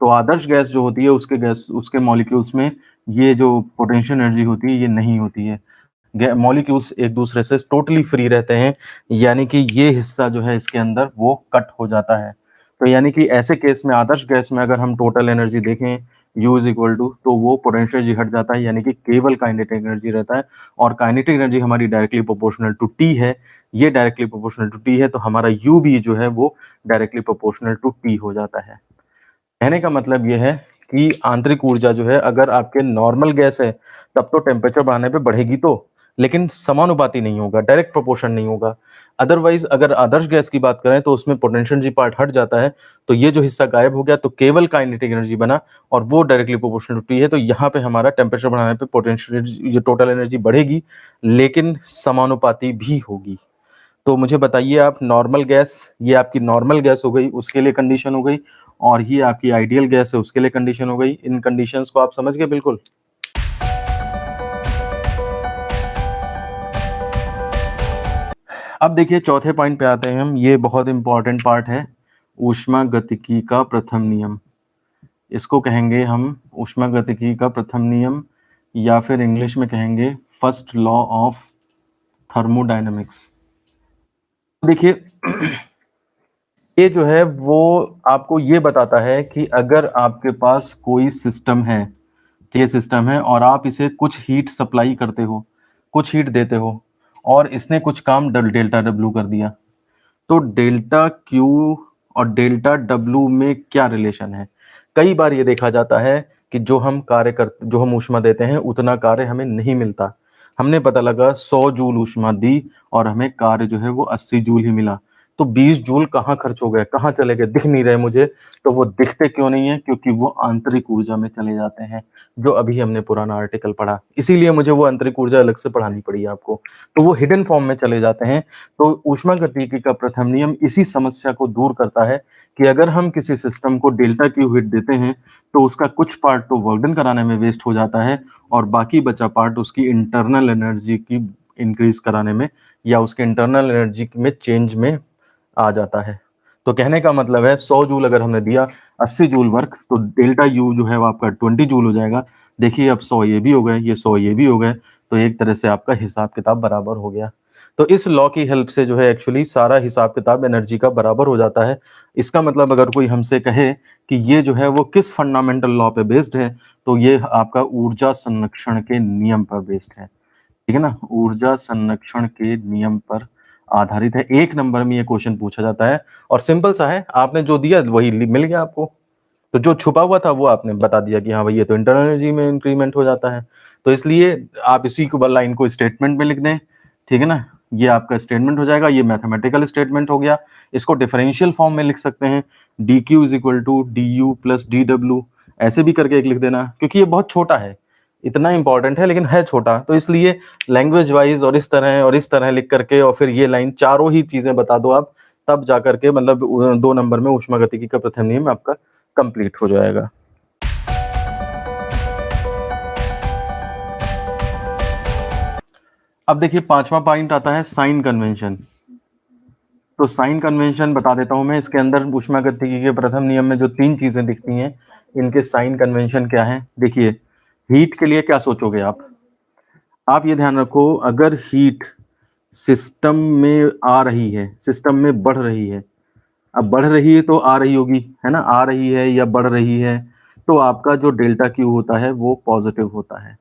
तो आदर्श गैस जो होती है उसके मॉलिक्यूल्स में ये जो पोटेंशियल एनर्जी होती है ये नहीं होती है। मॉलिक्यूल्स एक दूसरे से टोटली फ्री रहते हैं, यानी कि ये हिस्सा जो है इसके अंदर वो कट हो जाता है। तो यानी कि ऐसे केस में आदर्श गैस में अगर हम टोटल एनर्जी देखें U इज इक्वल टू, तो वो पोटेंशियल एनर्जी हट जाता है, यानी कि केवल काइनेटिक एनर्जी रहता है। और काइनेटिक एनर्जी हमारी डायरेक्टली प्रोपोर्शनल टू टी है, ये डायरेक्टली प्रोपोर्शनल टू टी है, तो हमारा U भी जो है वो डायरेक्टली प्रोपोर्शनल टू टी हो जाता है। कहने का मतलब ये है कि आंतरिक ऊर्जा जो है अगर आपके नॉर्मल गैस है तब तो टेम्परेचर बढ़ाने पे बढ़ेगी तो, लेकिन समानुपाती नहीं होगा, डायरेक्ट प्रोपोर्शन नहीं होगा। अदरवाइज अगर आदर्श गैस की बात करें तो उसमें पोटेंशियल एनर्जी पार्ट हट जाता है, तो ये जो हिस्सा गायब हो गया तो केवल काइनेटिक एनर्जी बना और वो डायरेक्टली प्रोपोर्शनल टू टी है। तो यहाँ पे हमारा टेम्परेचर बढ़ाने पे पोटेंशियल ये टोटल एनर्जी बढ़ेगी, लेकिन समानुपाती भी होगी। तो मुझे बताइए आप, नॉर्मल गैस, ये आपकी नॉर्मल गैस हो गई, उसके लिए कंडीशन हो गई, और ये आपकी आइडियल गैस है उसके लिए कंडीशन हो गई। इन कंडीशंस को आप समझ गए बिल्कुल। अब देखिए चौथे पॉइंट पे आते हैं हम, ये बहुत इंपॉर्टेंट पार्ट है, ऊष्मागतिकी का प्रथम नियम। इसको कहेंगे हम ऊष्मागतिकी का प्रथम नियम, या फिर इंग्लिश में कहेंगे फर्स्ट लॉ ऑफ थर्मोडायनेमिक्स। देखिए ये जो है वो आपको ये बताता है कि अगर आपके पास कोई सिस्टम है, ठीक है, सिस्टम है और आप इसे कुछ हीट सप्लाई करते हो, कुछ हीट देते हो, और इसने कुछ काम डेल्टा डब्ल्यू कर दिया, तो डेल्टा क्यू और डेल्टा डब्ल्यू में क्या रिलेशन है? कई बार ये देखा जाता है कि जो हम ऊष्मा देते हैं उतना कार्य हमें नहीं मिलता। हमने पता लगा 100 जूल ऊष्मा दी और हमें कार्य जो है वो 80 जूल ही मिला, तो 20 जूल कहाँ खर्च हो गए, कहाँ चले गए, दिख नहीं रहे मुझे। तो वो दिखते क्यों नहीं है? क्योंकि वो आंतरिक ऊर्जा में चले जाते हैं, जो अभी हमने पुराना आर्टिकल पढ़ा, इसीलिए मुझे वो आंतरिक ऊर्जा अलग से पढ़ानी पड़ी आपको। तो वो हिडन फॉर्म में चले जाते हैं। तो ऊष्मागतिकी का प्रथम नियम इसी समस्या को दूर करता है कि अगर हम किसी सिस्टम को डेल्टा क्यू हीट देते हैं तो उसका कुछ पार्ट तो वर्क डन कराने में वेस्ट हो जाता है और बाकी बचा पार्ट उसकी इंटरनल एनर्जी की इंक्रीज कराने में या उसके इंटरनल एनर्जी में चेंज में आ जाता है। तो कहने का मतलब है 100 जूल अगर हमने दिया, 80 जूल वर्क, तो डेल्टा यू जो है वो आपका 20 जूल हो जाएगा। देखिए अब 100 ये भी हो गए, ये 100 ये भी हो गए, तो एक तरह से आपका हिसाब किताब बराबर हो गया। तो इस लॉ की हेल्प से जो है एक्चुअली सारा हिसाब किताब एनर्जी का बराबर हो जाता है। इसका मतलब अगर कोई हमसे कहे कि ये जो है वो किस फंडामेंटल लॉ पे बेस्ड है, तो ये आपका ऊर्जा संरक्षण के नियम पर बेस्ड है, ठीक है ना, ऊर्जा संरक्षण के नियम पर आधारित है। एक नंबर में ये क्वेश्चन पूछा जाता है और सिंपल सा है, आपने जो दिया वही मिल गया आपको। तो जो छुपा हुआ था वो आपने बता दिया कि हाँ भाई ये तो इंटरनल एनर्जी में इंक्रीमेंट हो जाता है। तो इसलिए आप इसी को लाइन को स्टेटमेंट में लिख दें, ठीक है ना, ये आपका स्टेटमेंट हो जाएगा, ये मैथमेटिकल स्टेटमेंट हो गया। इसको डिफरेंशियल फॉर्म में लिख सकते हैं, D Q is equal to D U plus D W, ऐसे भी करके एक लिख देना, क्योंकि ये बहुत छोटा है, इतना इंपॉर्टेंट है लेकिन है छोटा, तो इसलिए लैंग्वेज वाइज और इस तरह लिख करके और फिर ये लाइन चारों ही चीजें बता दो आप, तब जाकर के मतलब 2 नंबर में ऊष्मागतिकी का प्रथम नियम आपका कंप्लीट हो जाएगा। अब देखिए 5वां पॉइंट आता है साइन कन्वेंशन। तो साइन कन्वेंशन बता देता हूं मैं, इसके अंदर ऊष्मागतिकी के प्रथम नियम में जो 3 चीजें दिखती हैं, इनके साइन कन्वेंशन क्या है। देखिए हीट के लिए क्या सोचोगे आप ये ध्यान रखो, अगर हीट सिस्टम में आ रही है, सिस्टम में बढ़ रही है, अब बढ़ रही है तो आ रही होगी, है ना, आ रही है या बढ़ रही है, तो आपका जो डेल्टा क्यू होता है वो पॉजिटिव होता है,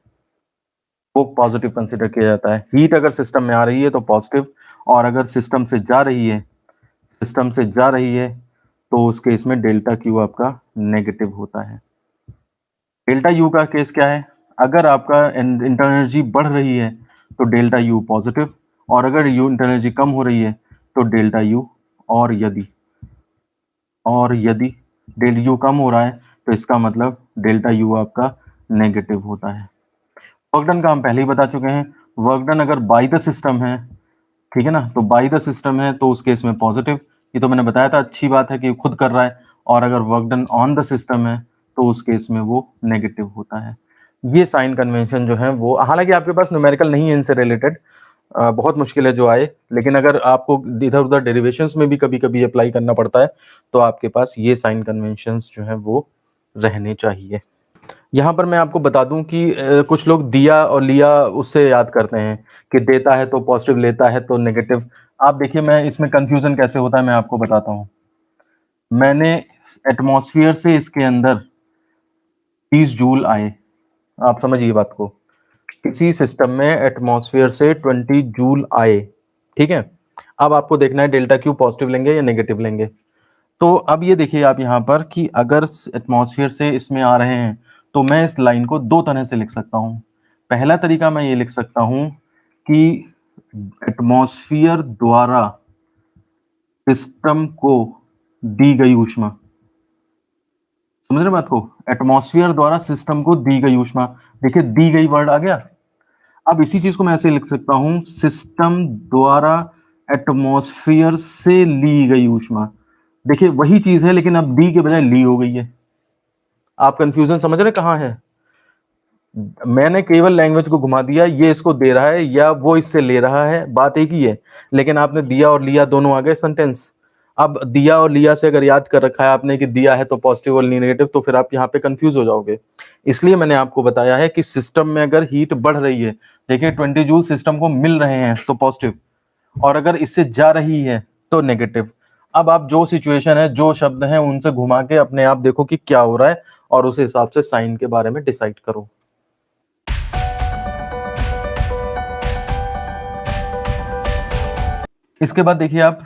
वो पॉजिटिव कंसिडर किया जाता है। हीट अगर सिस्टम में आ रही है तो पॉजिटिव, और अगर सिस्टम से जा रही है, सिस्टम से जा रही है, तो उस केस में डेल्टा क्यू आपका नेगेटिव होता है। डेल्टा यू का केस क्या है, अगर आपका इंटरनल एनर्जी बढ़ रही है तो डेल्टा यू पॉजिटिव, और अगर यू इंटरनल एनर्जी कम हो रही है तो डेल्टा यू, और यदि डेल्टा यू कम हो रहा है तो इसका मतलब डेल्टा यू आपका नेगेटिव होता है। वर्क डन का हम पहले ही बता चुके हैं, वर्क डन अगर बाय द सिस्टम है, ठीक है ना, तो बाय द सिस्टम है तो उस केस में पॉजिटिव, ये तो मैंने बताया था, अच्छी बात है कि खुद कर रहा है, और अगर work done on the system है तो उस केस में वो नेगेटिव होता है। ये साइन कन्वेंशन जो है वो, हालांकि आपके पास न्यूमेरिकल नहीं है इनसे रिलेटेड, बहुत मुश्किल है जो आए, लेकिन अगर आपको इधर उधर डेरिवेशंस में भी कभी कभी अप्लाई करना पड़ता है तो आपके पास ये साइन कन्वेंशंस जो है वो रहने चाहिए। यहाँ पर मैं आपको बता दूं कि कुछ लोग दिया और लिया उससे याद करते हैं कि देता है तो पॉजिटिव, लेता है तो नेगेटिव। आप देखिए मैं इसमें कंफ्यूजन कैसे होता है मैं आपको बताता हूँ। मैंने एटमॉस्फेयर से इसके अंदर 30 जूल आए, आप समझिए बात को, किसी सिस्टम में एटमॉस्फेयर से 20 जूल आए, ठीक है। अब आपको देखना है डेल्टा क्यू पॉजिटिव लेंगे या नेगेटिव लेंगे। तो अब ये देखिए आप यहाँ पर कि अगर एटमॉस्फेयर से इसमें आ रहे हैं तो मैं इस लाइन को 2 तरह से लिख सकता हूँ। पहला तरीका मैं ये लिख सकता हूँ कि एटमॉस्फेयर द्वारा सिस्टम को दी गई ऊष्मा, समझ रहे बात को, एटमॉस्फेयर द्वारा सिस्टम को दी गई ऊष्मा, देखिए दी गई वर्ड आ गया। अब इसी चीज को मैं ऐसे लिख सकता हूं, सिस्टम द्वारा एटमॉस्फेयर से ली गई ऊष्मा, देखिए वही चीज है लेकिन अब दी के बजाय ली हो गई है। आप कंफ्यूजन समझ रहे कहां है? मैंने केवल लैंग्वेज को घुमा दिया, ये इसको दे रहा है या वो इससे ले रहा है, बात एक ही है, लेकिन आपने दिया और लिया दोनों आ गए सेंटेंस। अब दिया और लिया से अगर याद कर रखा है आपने कि दिया है तो पॉजिटिव और नेगेटिव, तो फिर आप यहाँ पे कंफ्यूज हो जाओगे। इसलिए मैंने आपको बताया है कि सिस्टम में अगर हीट बढ़ रही है, देखिए 20 जूल सिस्टम को मिल रहे हैं तो पॉजिटिव, और अगर इससे जा रही है तो नेगेटिव। अब आप जो सिचुएशन है, जो शब्द हैं, उनसे घुमा के अपने आप देखो कि क्या हो रहा है और उस हिसाब से साइन के बारे में डिसाइड करो। इसके बाद देखिए आप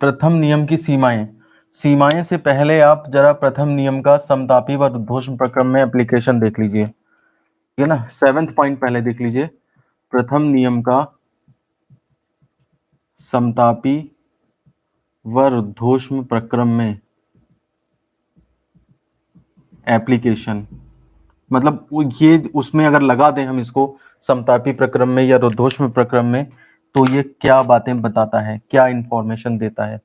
प्रथम नियम की सीमाएं। सीमाएं से पहले आप जरा प्रथम नियम का समतापी व रुद्धोष्म प्रक्रम में एप्लीकेशन देख लीजिए, ठीक है ना। 7th पॉइंट पहले देख लीजिए, प्रथम नियम का समतापी व रुद्धोष्म प्रक्रम में एप्लीकेशन, मतलब ये उसमें अगर लगा दें हम इसको समतापी प्रक्रम में या रुद्धोष्म प्रक्रम में, तो ये क्या बातें बताता है, क्या इंफॉर्मेशन देता है।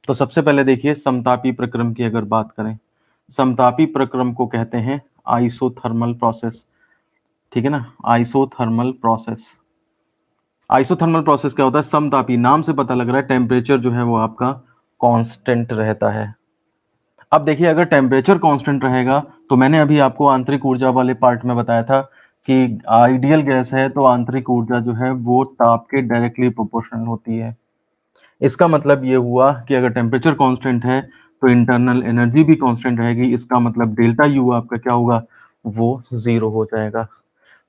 तो सबसे पहले देखिए समतापी प्रक्रम की अगर बात करें, समतापी प्रक्रम को कहते हैं आइसोथर्मल प्रोसेस, ठीक है ना। आइसोथर्मल प्रोसेस, आइसोथर्मल प्रोसेस क्या होता है, समतापी, नाम से पता लग रहा है टेम्परेचर जो है वो आपका कांस्टेंट रहता है। अब देखिए अगर टेम्परेचर कांस्टेंट रहेगा, तो मैंने अभी आपको आंतरिक ऊर्जा वाले पार्ट में बताया था कि आइडियल गैस है तो आंतरिक ऊर्जा जो है वो ताप के डायरेक्टली प्रोपोर्शनल होती है। इसका मतलब ये हुआ कि अगर टेम्परेचर कांस्टेंट है तो इंटरनल एनर्जी भी कांस्टेंट रहेगी। इसका मतलब डेल्टा यू आपका क्या होगा, वो जीरो हो जाएगा।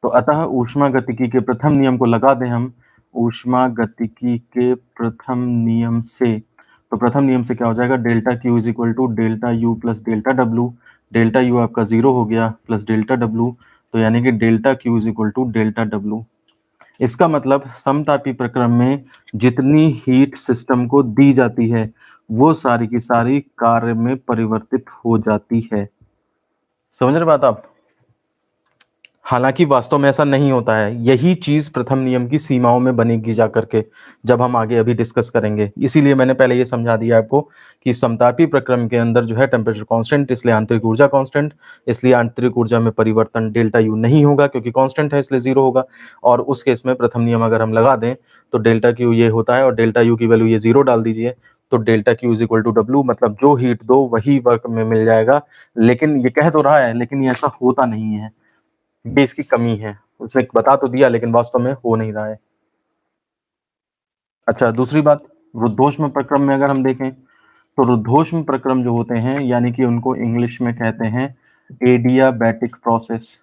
तो अतः ऊष्मागतिकी के प्रथम नियम को लगा दें हम, ऊष्मागतिकी के प्रथम नियम से, तो प्रथम नियम से क्या हो जाएगा, delta Q is equal to delta U plus delta W. Delta U आपका जीरो हो गया प्लस डेल्टा डब्ल्यू, तो यानी कि delta Q is equal to delta W. इसका मतलब समतापी प्रक्रम में जितनी हीट सिस्टम को दी जाती है वो सारी की सारी कार्य में परिवर्तित हो जाती है। समझ रहे बात आप। हालांकि वास्तव में ऐसा नहीं होता है, यही चीज प्रथम नियम की सीमाओं में बनेगी जाकर के, जब हम आगे अभी डिस्कस करेंगे। इसीलिए मैंने पहले ये समझा दिया आपको कि समतापी प्रक्रम के अंदर जो है टेम्परेचर कांस्टेंट, इसलिए आंतरिक ऊर्जा कांस्टेंट, इसलिए आंतरिक ऊर्जा में परिवर्तन डेल्टा यू नहीं होगा क्योंकि कांस्टेंट है, इसलिए जीरो होगा। और उस केस में प्रथम नियम अगर हम लगा दें तो डेल्टा क्यू ये होता है और डेल्टा यू की वैल्यू ये जीरो डाल दीजिए, तो delta Q is equal to W, मतलब जो हीट दो वही वर्क में मिल जाएगा। लेकिन ये कह तो रहा है, लेकिन ये ऐसा होता नहीं है, ये इसकी कमी है। उसने बता तो दिया लेकिन वास्तव में हो नहीं रहा है। अच्छा, दूसरी बात, रुद्धोष्म प्रक्रम में अगर हम देखें तो रुद्धोष्म प्रक्रम जो होते हैं, यानी कि उनको इंग्लिश में कहते हैं एडियाबैटिक प्रोसेस।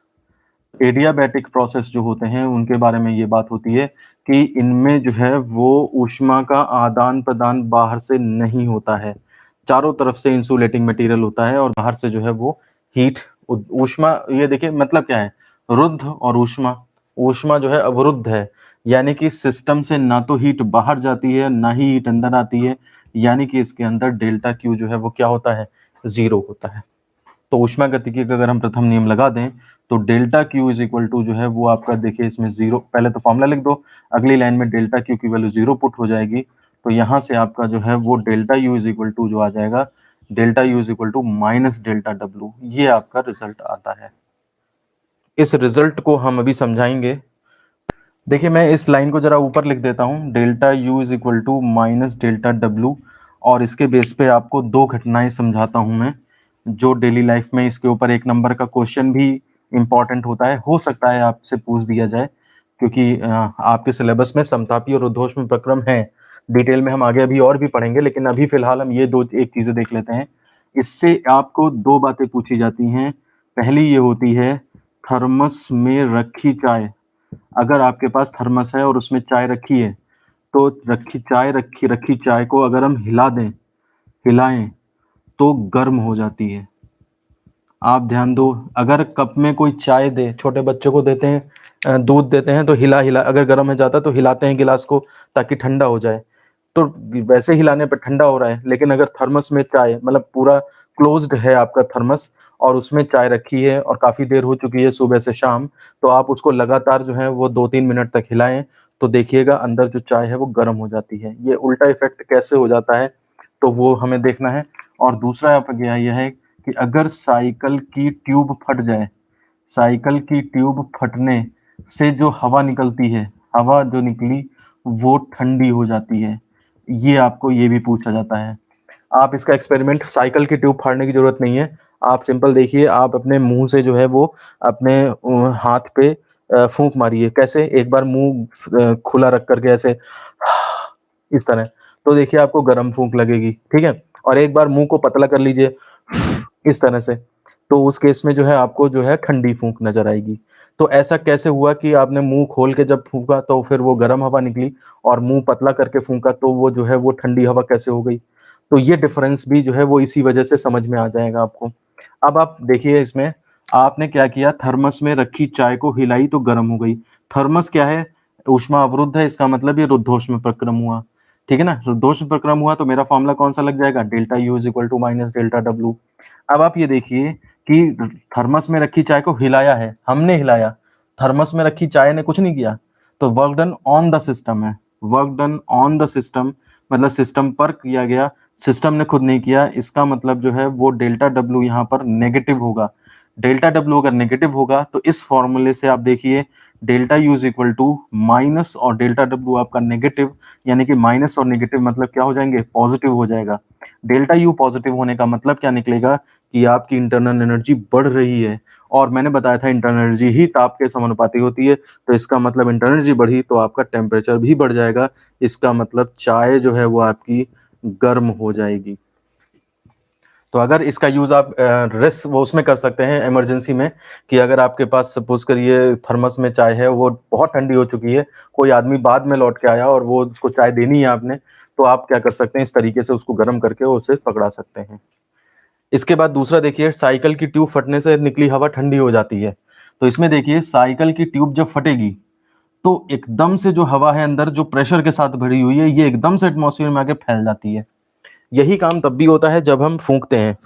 एडियाबैटिक प्रोसेस जो होते हैं उनके बारे में ये बात होती है कि इनमें जो है वो ऊष्मा का आदान प्रदान बाहर से नहीं होता है, चारों तरफ से इंसुलेटिंग मटेरियल होता है और बाहर से जो है वो हीट, ऊष्मा, ये देखिए मतलब क्या है, रुद्ध और ऊष्मा। ऊष्मा जो है अवरुद्ध है, यानी कि सिस्टम से ना तो हीट बाहर जाती है ना ही हीट अंदर आती है, यानी कि इसके अंदर डेल्टा क्यू जो है वो क्या होता है, जीरो होता है। तो ऊष्मागतिकी का अगर हम प्रथम नियम लगा दें तो delta Q is equal to जो है वो आपका, देखिए इसमें जीरो, पहले तो फॉर्मूला लिख दो, अगली लाइन में डेल्टा क्यू की वैल्यू जीरो पुट हो जाएगी, तो यहाँ से आपका जो है वो delta U is equal to जो आ जाएगा, delta U is equal to minus delta W, ये आपका रिजल्ट आता है। इस रिजल्ट को हम अभी समझाएंगे। देखिए मैं इस लाइन को जरा ऊपर लिख देता हूँ, delta U is equal to minus delta W, और इसके बेस पे आपको दो घटनाएं समझाता हूँ मैं, जो डेली लाइफ में इसके ऊपर एक नंबर का क्वेश्चन भी इंपॉर्टेंट होता है, हो सकता है आपसे पूछ दिया जाए, क्योंकि आपके सिलेबस में समतापी और रुद्धोष्म प्रक्रम है। डिटेल में हम आगे अभी और भी पढ़ेंगे, लेकिन अभी फिलहाल हम ये दो एक चीजें देख लेते हैं। इससे आपको दो बातें पूछी जाती हैं। पहली ये होती है, थर्मस में रखी चाय, अगर आपके पास थर्मस है और उसमें चाय रखी है, तो रखी चाय को अगर हम हिलाएं तो गर्म हो जाती है। आप ध्यान दो, अगर कप में कोई चाय दे, छोटे बच्चों को देते हैं, दूध देते हैं, तो हिला हिला अगर गर्म हो जाता है तो हिलाते हैं गिलास को ताकि ठंडा हो जाए, तो वैसे हिलाने पर ठंडा हो रहा है। लेकिन अगर थर्मस में चाय, मतलब पूरा क्लोज्ड है आपका थर्मस और उसमें चाय रखी है और काफी देर हो चुकी है सुबह से शाम, तो आप उसको लगातार जो है वो 2-3 मिनट तक हिलाएं, तो देखिएगा अंदर जो चाय है वो गर्म हो जाती है। ये उल्टा इफेक्ट कैसे हो जाता है तो वो हमें देखना है। और दूसरा आप गया यह है कि अगर साइकिल की ट्यूब फट जाए, साइकिल की ट्यूब फटने से जो हवा निकलती है, हवा जो निकली वो ठंडी हो जाती है। ये आपको ये भी पूछा जाता है। आप इसका एक्सपेरिमेंट, साइकिल की ट्यूब फाड़ने की जरूरत नहीं है। आप सिंपल देखिए, आप अपने मुंह से जो है वो अपने हाथ पे फूंक मारिए। कैसे? एक बार मुंह खुला रख करके ऐसे इस तरह, तो देखिए आपको गर्म फूंक लगेगी, ठीक है। और एक बार मुंह को पतला कर लीजिए इस तरह से, तो उस केस में जो है आपको जो है ठंडी फूंक नजर आएगी। तो ऐसा कैसे हुआ कि आपने मुंह खोल के जब फूंका तो फिर वो गर्म हवा निकली, और मुंह पतला करके फूंका तो वो जो है वो ठंडी हवा कैसे हो गई? तो ये डिफरेंस भी जो है वो इसी वजह से समझ में आ जाएगा आपको। अब आप देखिए इसमें, आपने क्या किया, थर्मस में रखी चाय को हिलाई तो गर्म हो गई। थर्मस क्या है? ऊष्मा अवरुद्ध है, इसका मतलब ये रुद्धोष्म प्रक्रम हुआ, ठीक है ना। रुद्धोष्म प्रक्रम हुआ तो मेरा फॉर्मूला कौन सा लग जाएगा? Delta U is equal to minus delta W. अब आप ये देखिए कि थर्मस में रखी चाय को हिलाया है, हमने हिलाया, थर्मस में रखी चाय ने कुछ नहीं किया। तो work done on the system है, work done on the system, मतलब सिस्टम पर किया गया, सिस्टम ने खुद नहीं किया। इसका मतलब जो है वो डेल्टा डब्ल्यू यहाँ पर नेगेटिव होगा। डेल्टा डब्ल्यू अगर नेगेटिव होगा तो इस फॉर्मूले से आप देखिए delta U is equal to minus और डेल्टा डब्ल्यू आपका नेगेटिव, यानी कि माइनस और नेगेटिव मतलब क्या हो जाएंगे? पॉजिटिव हो जाएगा। डेल्टा यू पॉजिटिव होने का मतलब क्या निकलेगा? कि आपकी इंटरनल एनर्जी बढ़ रही है, और मैंने बताया था इंटरनल एनर्जी ही ताप के समानुपाती होती है। तो इसका मतलब इंटरनल एनर्जी बढ़ी तो आपका टेम्परेचर भी बढ़ जाएगा। इसका मतलब चाय जो है वो आपकी गर्म हो जाएगी। तो अगर इसका यूज आप रिस्क वो उसमें कर सकते हैं इमरजेंसी में, कि अगर आपके पास सपोज करिए थर्मस में चाय है, वो बहुत ठंडी हो चुकी है, कोई आदमी बाद में लौट के आया और वो उसको चाय देनी है आपने, तो आप क्या कर सकते हैं, इस तरीके से उसको गर्म करके उसे पकड़ा सकते हैं। इसके बाद दूसरा देखिए, साइकिल की ट्यूब फटने से निकली हवा ठंडी हो जाती है। तो इसमें देखिए साइकिल की ट्यूब जब फटेगी तो एकदम से जो हवा है अंदर जो प्रेशर के साथ भरी हुई है, ये एकदम से एटमॉस्फेयर में आके फैल जाती है। यही काम तब भी होता है जब हम फूंकते हैं।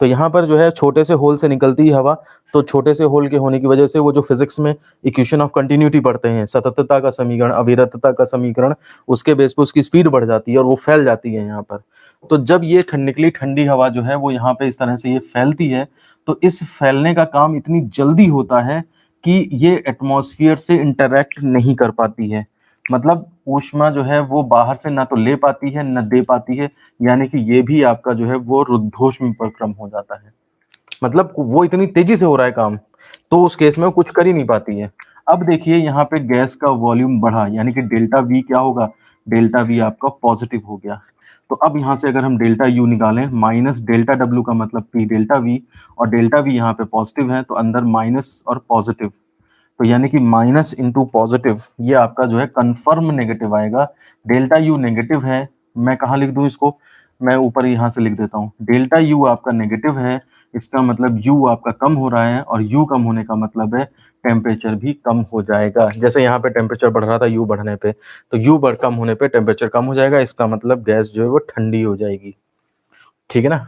तो यहाँ पर जो है छोटे से होल से निकलती है हवा, तो छोटे से होल के होने की वजह से वो जो फिजिक्स में इक्वेशन ऑफ कंटिन्यूटी पढ़ते हैं, सततता का समीकरण, अविरतता का समीकरण, उसके बेस पर उसकी स्पीड बढ़ जाती है और वो फैल जाती है यहाँ पर। तो जब ये निकली ठंडी हवा जो है वो यहाँ पे इस तरह से ये फैलती है, तो इस फैलने का काम इतनी जल्दी होता है कि ये एटमॉस्फेयर से इंटरैक्ट नहीं कर पाती है। मतलब ऊष्मा जो है वो बाहर से ना तो ले पाती है ना दे पाती है, यानी कि ये भी आपका जो है वो रुद्धोष्म प्रक्रम हो जाता है। मतलब वो इतनी तेजी से हो रहा है काम, तो उस केस में वो कुछ कर ही नहीं पाती है। अब देखिए यहाँ पे गैस का वॉल्यूम बढ़ा, यानी कि डेल्टा वी क्या होगा? डेल्टा वी आपका पॉजिटिव हो गया। तो अब यहाँ से अगर हम डेल्टा यू निकालें, माइनस डेल्टा डब्ल्यू का मतलब पी डेल्टा वी, और डेल्टा वी यहाँ पे पॉजिटिव है तो अंदर माइनस और पॉजिटिव, तो यानी कि माइनस इंटू पॉजिटिव, ये आपका जो है कंफर्म नेगेटिव आएगा। डेल्टा यू नेगेटिव है, मैं कहाँ लिख दूं इसको? मैं ऊपर यहाँ से लिख देता हूँ, डेल्टा यू आपका नेगेटिव है, इसका मतलब यू आपका कम हो रहा है, और यू कम होने का मतलब है टेम्परेचर भी कम हो जाएगा। जैसे यहाँ पे टेम्परेचर बढ़ रहा था यू बढ़ने पे, तो यू बढ़ कम होने पे टेम्परेचर कम हो जाएगा, इसका मतलब गैस जो है वो ठंडी हो जाएगी, ठीक है ना।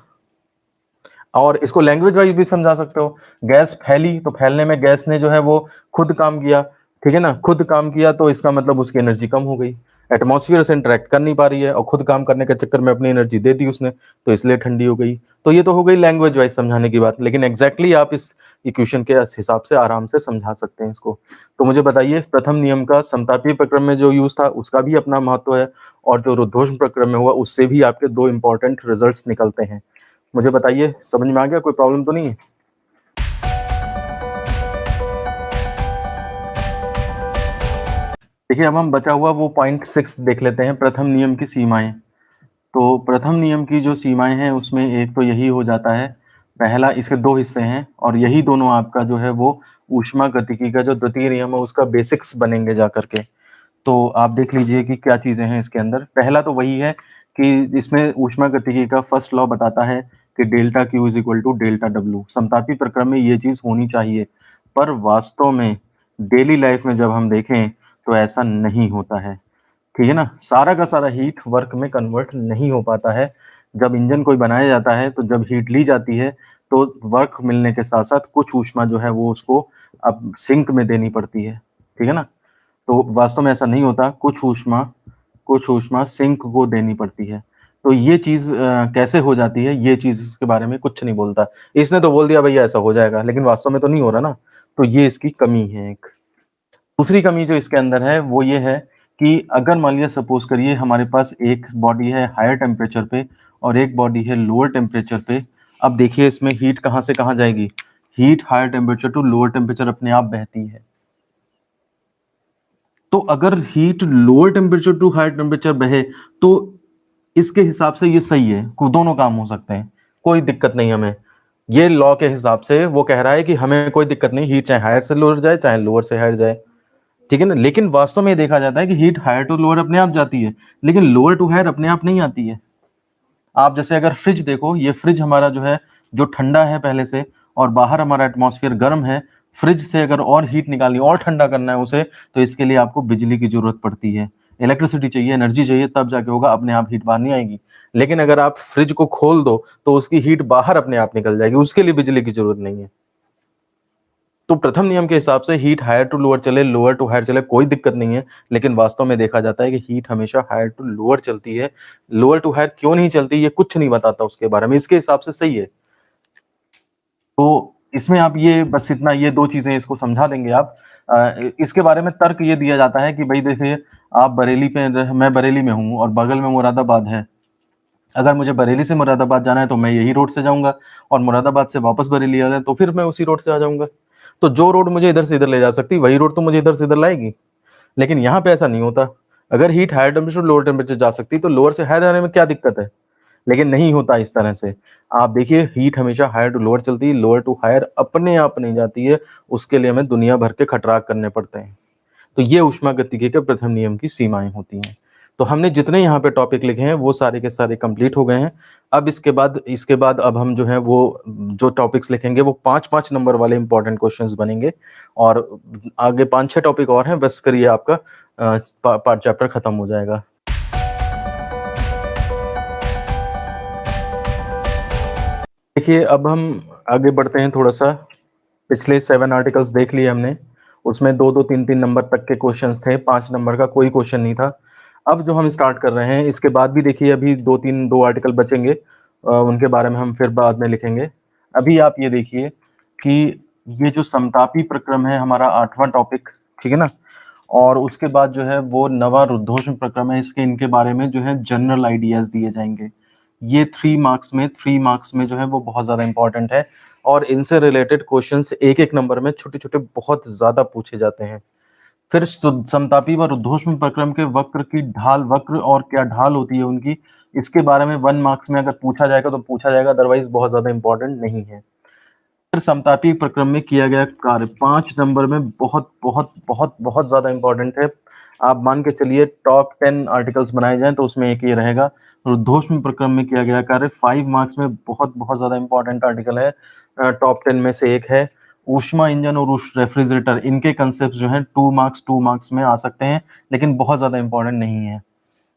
और इसको लैंग्वेज वाइज भी समझा सकते हो। गैस फैली तो फैलने में गैस ने जो है वो खुद काम किया, ठीक है ना, खुद काम किया तो इसका मतलब उसकी एनर्जी कम हो गई, एटमॉस्फेयर से इंटरेक्ट कर नहीं पा रही है और खुद काम करने के चक्कर में अपनी एनर्जी दे दी उसने, तो इसलिए ठंडी हो गई। तो ये तो हो गई लैंग्वेज वाइज समझाने की बात, लेकिन एग्जैक्टली आप इस इक्वेशन के हिसाब से आराम से समझा सकते हैं इसको। तो मुझे बताइए, प्रथम नियम का समतापीय प्रक्रम में जो यूज था उसका भी अपना महत्व है, और जो रुद्धोष्म प्रक्रम में हुआ उससे भी आपके दो इंपॉर्टेंट रिजल्ट्स निकलते हैं। मुझे बताइए समझ में आ गया? कोई प्रॉब्लम तो नहीं है? देखिए अब हम बचा हुआ वो पॉइंट 6 देख लेते हैं, प्रथम नियम की सीमाएं। तो प्रथम नियम की जो सीमाएं हैं उसमें एक तो यही हो जाता है, पहला, इसके दो हिस्से हैं और यही दोनों आपका जो है वो ऊष्मा गतिकी का जो द्वितीय नियम है उसका बेसिक्स बनेंगे जा करके। तो आप देख लीजिए कि क्या चीजें हैं इसके अंदर। पहला तो वही है कि इसमें ऊष्मा गतिकी का फर्स्ट लॉ बताता है कि delta Q is equal to delta W. समतापी प्रक्रम में ये चीज होनी चाहिए, पर वास्तव में डेली लाइफ में जब हम देखें तो ऐसा नहीं होता है, ठीक है ना। सारा का सारा हीट वर्क में कन्वर्ट नहीं हो पाता है। जब इंजन कोई बनाया जाता है तो जब हीट ली जाती है तो वर्क मिलने के साथ साथ कुछ ऊष्मा जो है वो उसको अब सिंक में देनी पड़ती है, ठीक है ना। तो वास्तव में ऐसा नहीं होता, कुछ ऊष्मा सिंक को देनी पड़ती है। तो ये चीज कैसे हो जाती है, ये चीज के बारे में कुछ नहीं बोलता। इसने तो बोल दिया भैया ऐसा हो जाएगा, लेकिन वास्तव में तो नहीं हो रहा ना। तो ये इसकी कमी है एक। दूसरी कमी जो इसके अंदर है वो ये है कि अगर मान लिया सपोज करिए हमारे पास एक बॉडी है हायर टेम्परेचर पे और एक बॉडी है लोअर टेम्परेचर पे। अब देखिए इसमें हीट कहाँ से कहाँ जाएगी, heat higher temperature to lower temperature अपने आप बहती है। तो अगर heat lower temperature to higher temperature बहे तो इसके हिसाब से ये सही है, दोनों काम हो सकते हैं, कोई दिक्कत नहीं हमें। ये लॉ के हिसाब से वो कह रहा है कि हमें कोई दिक्कत नहीं, हीट चाहे हायर से लोअर जाए चाहे लोअर से हायर जाए, ठीक है ना। लेकिन वास्तव में देखा जाता है कि हीट हायर टू लोअर अपने आप जाती है, लेकिन लोअर टू हायर अपने आप नहीं आती है। आप जैसे अगर फ्रिज देखो, ये फ्रिज हमारा जो है जो ठंडा है पहले से और बाहर हमारा एटमॉस्फेयर गर्म है, फ्रिज से अगर और हीट निकालनी और ठंडा करना है उसे, तो इसके लिए आपको बिजली की जरूरत पड़ती है, इलेक्ट्रिसिटी चाहिए, एनर्जी चाहिए, तब जाके होगा, अपने आप हीट बाहर नहीं आएगी। लेकिन अगर आप फ्रिज को खोल दो तो उसकी हीट बाहर अपने आप निकल जाएगी, उसके लिए बिजली की जरूरत नहीं है। तो प्रथम नियम के हिसाब से हीट हायर टू लोअर चले, लोअर टू हायर चले, कोई दिक्कत नहीं है। लेकिन वास्तव में देखा जाता है कि हीट हमेशा हायर टू लोअर चलती है, लोअर टू हायर क्यों नहीं चलती ये कुछ नहीं बताता उसके बारे में, इसके हिसाब से सही है। तो इसमें आप ये बस इतना, ये दो चीजें इसको समझा देंगे आप। इसके बारे में तर्क ये दिया जाता है कि भाई देखिए, आप बरेली पे, मैं बरेली में हूँ और बगल में मुरादाबाद है। अगर मुझे बरेली से मुरादाबाद जाना है तो मैं यही रोड से जाऊंगा, और मुरादाबाद से वापस बरेली आना है तो फिर मैं उसी रोड से आ जाऊंगा। तो जो रोड मुझे इधर से इधर ले जा सकती वही रोड तो मुझे इधर से इधर लाएगी। लेकिन यहाँ पे ऐसा नहीं होता, अगर heat higher temperature lower temperature जा सकती तो लोअर से हायर जाने में क्या दिक्कत है, लेकिन नहीं होता इस तरह से। आप देखिए हीट हमेशा हायर टू लोअर चलती है, लोअर टू हायर अपने आप नहीं जाती है, उसके लिए हमें दुनिया भर के खटराक करने पड़ते हैं। तो ये ऊष्मागतिकी के प्रथम नियम की सीमाएं होती हैं। तो हमने जितने यहाँ पे टॉपिक लिखे हैं वो सारे के सारे कंप्लीट हो गए हैं। अब इसके बाद अब हम जो है वो जो टॉपिक्स लिखेंगे वो 5-5 नंबर वाले इंपॉर्टेंट क्वेश्चंस बनेंगे, और आगे 5-6 टॉपिक और हैं, बस फिर ये आपका पार्ट चैप्टर खत्म हो जाएगा। देखिए अब हम आगे बढ़ते हैं थोड़ा सा। पिछले 7 आर्टिकल्स देख लिए हमने, उसमें 2-2 3-3 नंबर तक के क्वेश्चंस थे, 5 नंबर का कोई क्वेश्चन नहीं था। अब जो हम स्टार्ट कर रहे हैं इसके बाद भी देखिए अभी 2 आर्टिकल बचेंगे, उनके बारे में हम फिर बाद में लिखेंगे। अभी आप ये देखिए कि ये जो समतापी प्रक्रम है हमारा 8वां टॉपिक, ठीक है ना, और उसके बाद जो है वो नवा रुद्धोष्म प्रक्रम है, इसके इनके बारे में जो है जनरल आइडियाज दिए जाएंगे। ये 3 मार्क्स में जो है वो बहुत ज्यादा इंपॉर्टेंट है, और इनसे रिलेटेड क्वेश्चंस एक-एक नंबर में छोटे-छोटे बहुत ज्यादा पूछे जाते हैं। फिर समतापी व रुद्धोष्म प्रक्रम के वक्र की ढाल, वक्र और क्या ढाल होती है उनकी, इसके बारे में 1 मार्क्स में अगर पूछा जाएगा तो पूछा जाएगा, अदरवाइज बहुत ज्यादा इंपॉर्टेंट नहीं है। फिर समतापी प्रक्रम में किया गया कार्य 5 नंबर में बहुत बहुत बहुत बहुत ज्यादा इंपॉर्टेंट है। आप मान के चलिए टॉप 10 आर्टिकल्स बनाए जाएं तो उसमें एक ये रहेगा। रुद्धोष्म प्रक्रम में किया गया कार्य 5 मार्क्स में बहुत बहुत ज्यादा इंपॉर्टेंट आर्टिकल है, टॉप 10 में से एक है। ऊष्मा इंजन और रेफ्रिजरेटर, इनके कंसेप्ट जो है 2 मार्क्स में आ सकते हैं, लेकिन बहुत ज्यादा इंपॉर्टेंट नहीं है।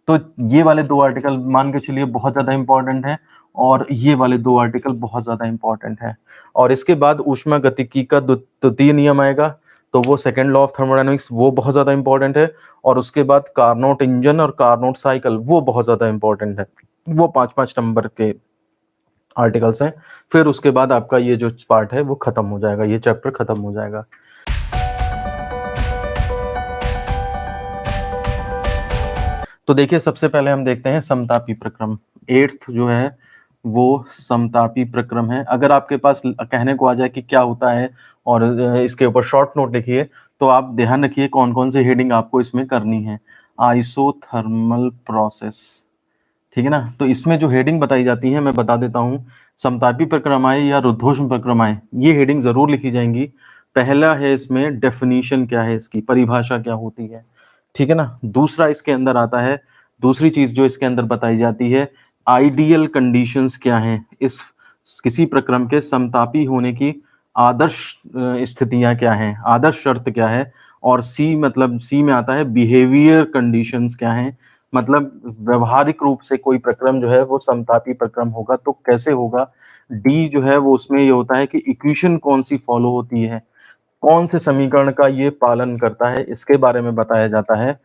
तो ये वाले 2 आर्टिकल मान के चलिए बहुत ज्यादा इंपॉर्टेंट है, और ये वाले 2 आर्टिकल बहुत ज्यादा इंपॉर्टेंट है। और इसके बाद ऊष्मागतिकी का द्वितीय नियम आएगा, तो वो सेकंड लॉ ऑफ थर्मोडायनामिक्स, वो बहुत ज्यादा इंपॉर्टेंट है। और उसके बाद कार्नोट इंजन और कार्नोट साइकिल, वो बहुत ज्यादा इंपॉर्टेंट है। वो 5-5 नंबर के आर्टिकल्स हैं। फिर उसके बाद आपका ये जो पार्ट है वो खत्म हो जाएगा, ये चैप्टर खत्म हो जाएगा। तो देखिए सबसे पहले हम देखते हैं समतापी प्रक्रम। 8th जो है वो समतापी प्रक्रम है। अगर आपके पास कहने को आ जाए कि क्या होता है और इसके ऊपर शॉर्ट नोट लिखिए, तो आप ध्यान रखिए कौन कौन से हेडिंग आपको इसमें करनी है। आइसोथर्मल प्रोसेस, ठीक है ना। तो इसमें जो हेडिंग बताई जाती है मैं बता देता हूँ, समतापी प्रक्रमाएं या रुद्धोष्म प्रक्रमाएं, ये हेडिंग जरूर लिखी जाएंगी। पहला है इसमें डेफिनेशन क्या है, इसकी परिभाषा क्या होती है, ठीक है ना। दूसरा इसके अंदर आता है, दूसरी चीज जो इसके अंदर बताई जाती है, आइडियल कंडीशंस क्या हैं, इस किसी प्रक्रम के समतापी होने की आदर्श स्थितियां क्या हैं, आदर्श शर्त क्या है। और सी में आता है बिहेवियर कंडीशंस क्या हैं, मतलब व्यवहारिक रूप से कोई प्रक्रम जो है वो समतापी प्रक्रम होगा तो कैसे होगा। डी जो है वो उसमें ये होता है कि इक्वेशन कौन सी फॉलो होती है, कौन से समीकरण का ये पालन करता है, इसके बारे में बताया जाता है।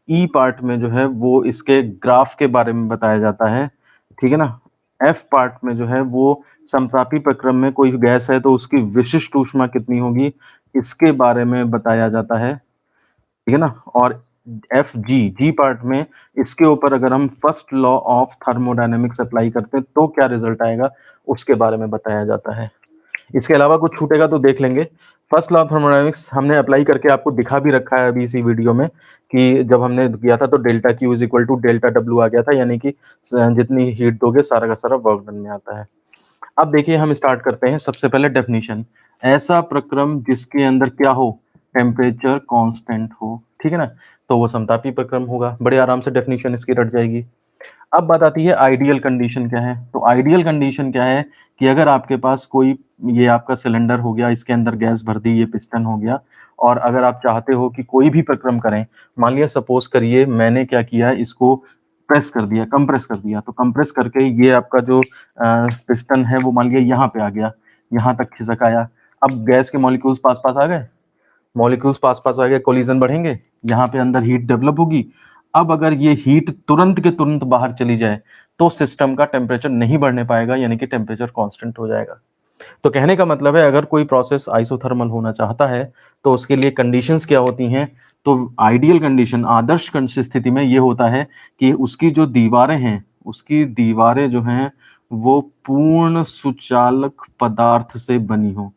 ई पार्ट में जो है वो इसके ग्राफ के बारे में बताया जाता है, ठीक है ना। एफ पार्ट में जो है वो समतापी प्रक्रम में कोई गैस है तो उसकी विशिष्ट ऊष्मा कितनी होगी, इसके बारे में बताया जाता है, ठीक है ना। और एफ जी पार्ट में इसके ऊपर अगर हम first law of thermodynamics apply करते हैं तो क्या रिजल्ट आएगा, उसके बारे में बताया जाता है। इसके अलावा कुछ छूटेगा तो देख लेंगे। फर्स्ट लॉ ऑफ थर्मोडायनेमिक्स हमने अप्लाई करके आपको दिखा भी रखा है अभी इसी वीडियो में, कि जब हमने किया था तो delta Q is equal to delta W आ गया था, यानी कि जितनी हीट दोगे सारा का सारा वर्क डन में आता है। अब देखिए हम स्टार्ट करते हैं। सबसे पहले डेफिनेशन, ऐसा प्रक्रम जिसके अंदर क्या हो, टेम्परेचर कांस्टेंट हो, ठीक है ना, तो वो समतापी प्रक्रम होगा। बड़े आराम से डेफिनेशन इसकी रट जाएगी। अब बात आती है आइडियल कंडीशन क्या है। तो आइडियल कंडीशन क्या है कि अगर आपके पास कोई, ये आपका सिलेंडर हो गया, इसके अंदर गैस भर दी, ये पिस्टन हो गया, और अगर आप चाहते हो कि कोई भी प्रक्रम करें, मान लिया सपोज करिए मैंने क्या किया, इसको प्रेस कर दिया, कंप्रेस कर दिया, तो कंप्रेस करके ये आपका जो पिस्टन है वो मान लिया यहाँ पे आ गया, यहाँ तक खिसक आया। अब गैस के मॉलिक्यूल्स पास पास आ गए, मॉलिक्यूल्स पास पास आ गए, कोलिजन बढ़ेंगे, यहाँ पे अंदर हीट डेवलप होगी। अब अगर ये हीट तुरंत के तुरंत बाहर चली जाए तो सिस्टम का टेम्परेचर नहीं बढ़ने पाएगा, यानी कि टेम्परेचर कांस्टेंट हो जाएगा। तो कहने का मतलब है अगर कोई प्रोसेस आइसोथर्मल होना चाहता है तो उसके लिए कंडीशंस क्या होती हैं। तो आइडियल कंडीशन, आदर्श स्थिति में ये होता है कि उसकी जो दीवारें हैं, उसकी दीवारें जो हैं वो पूर्ण सुचालक पदार्थ से बनी हो,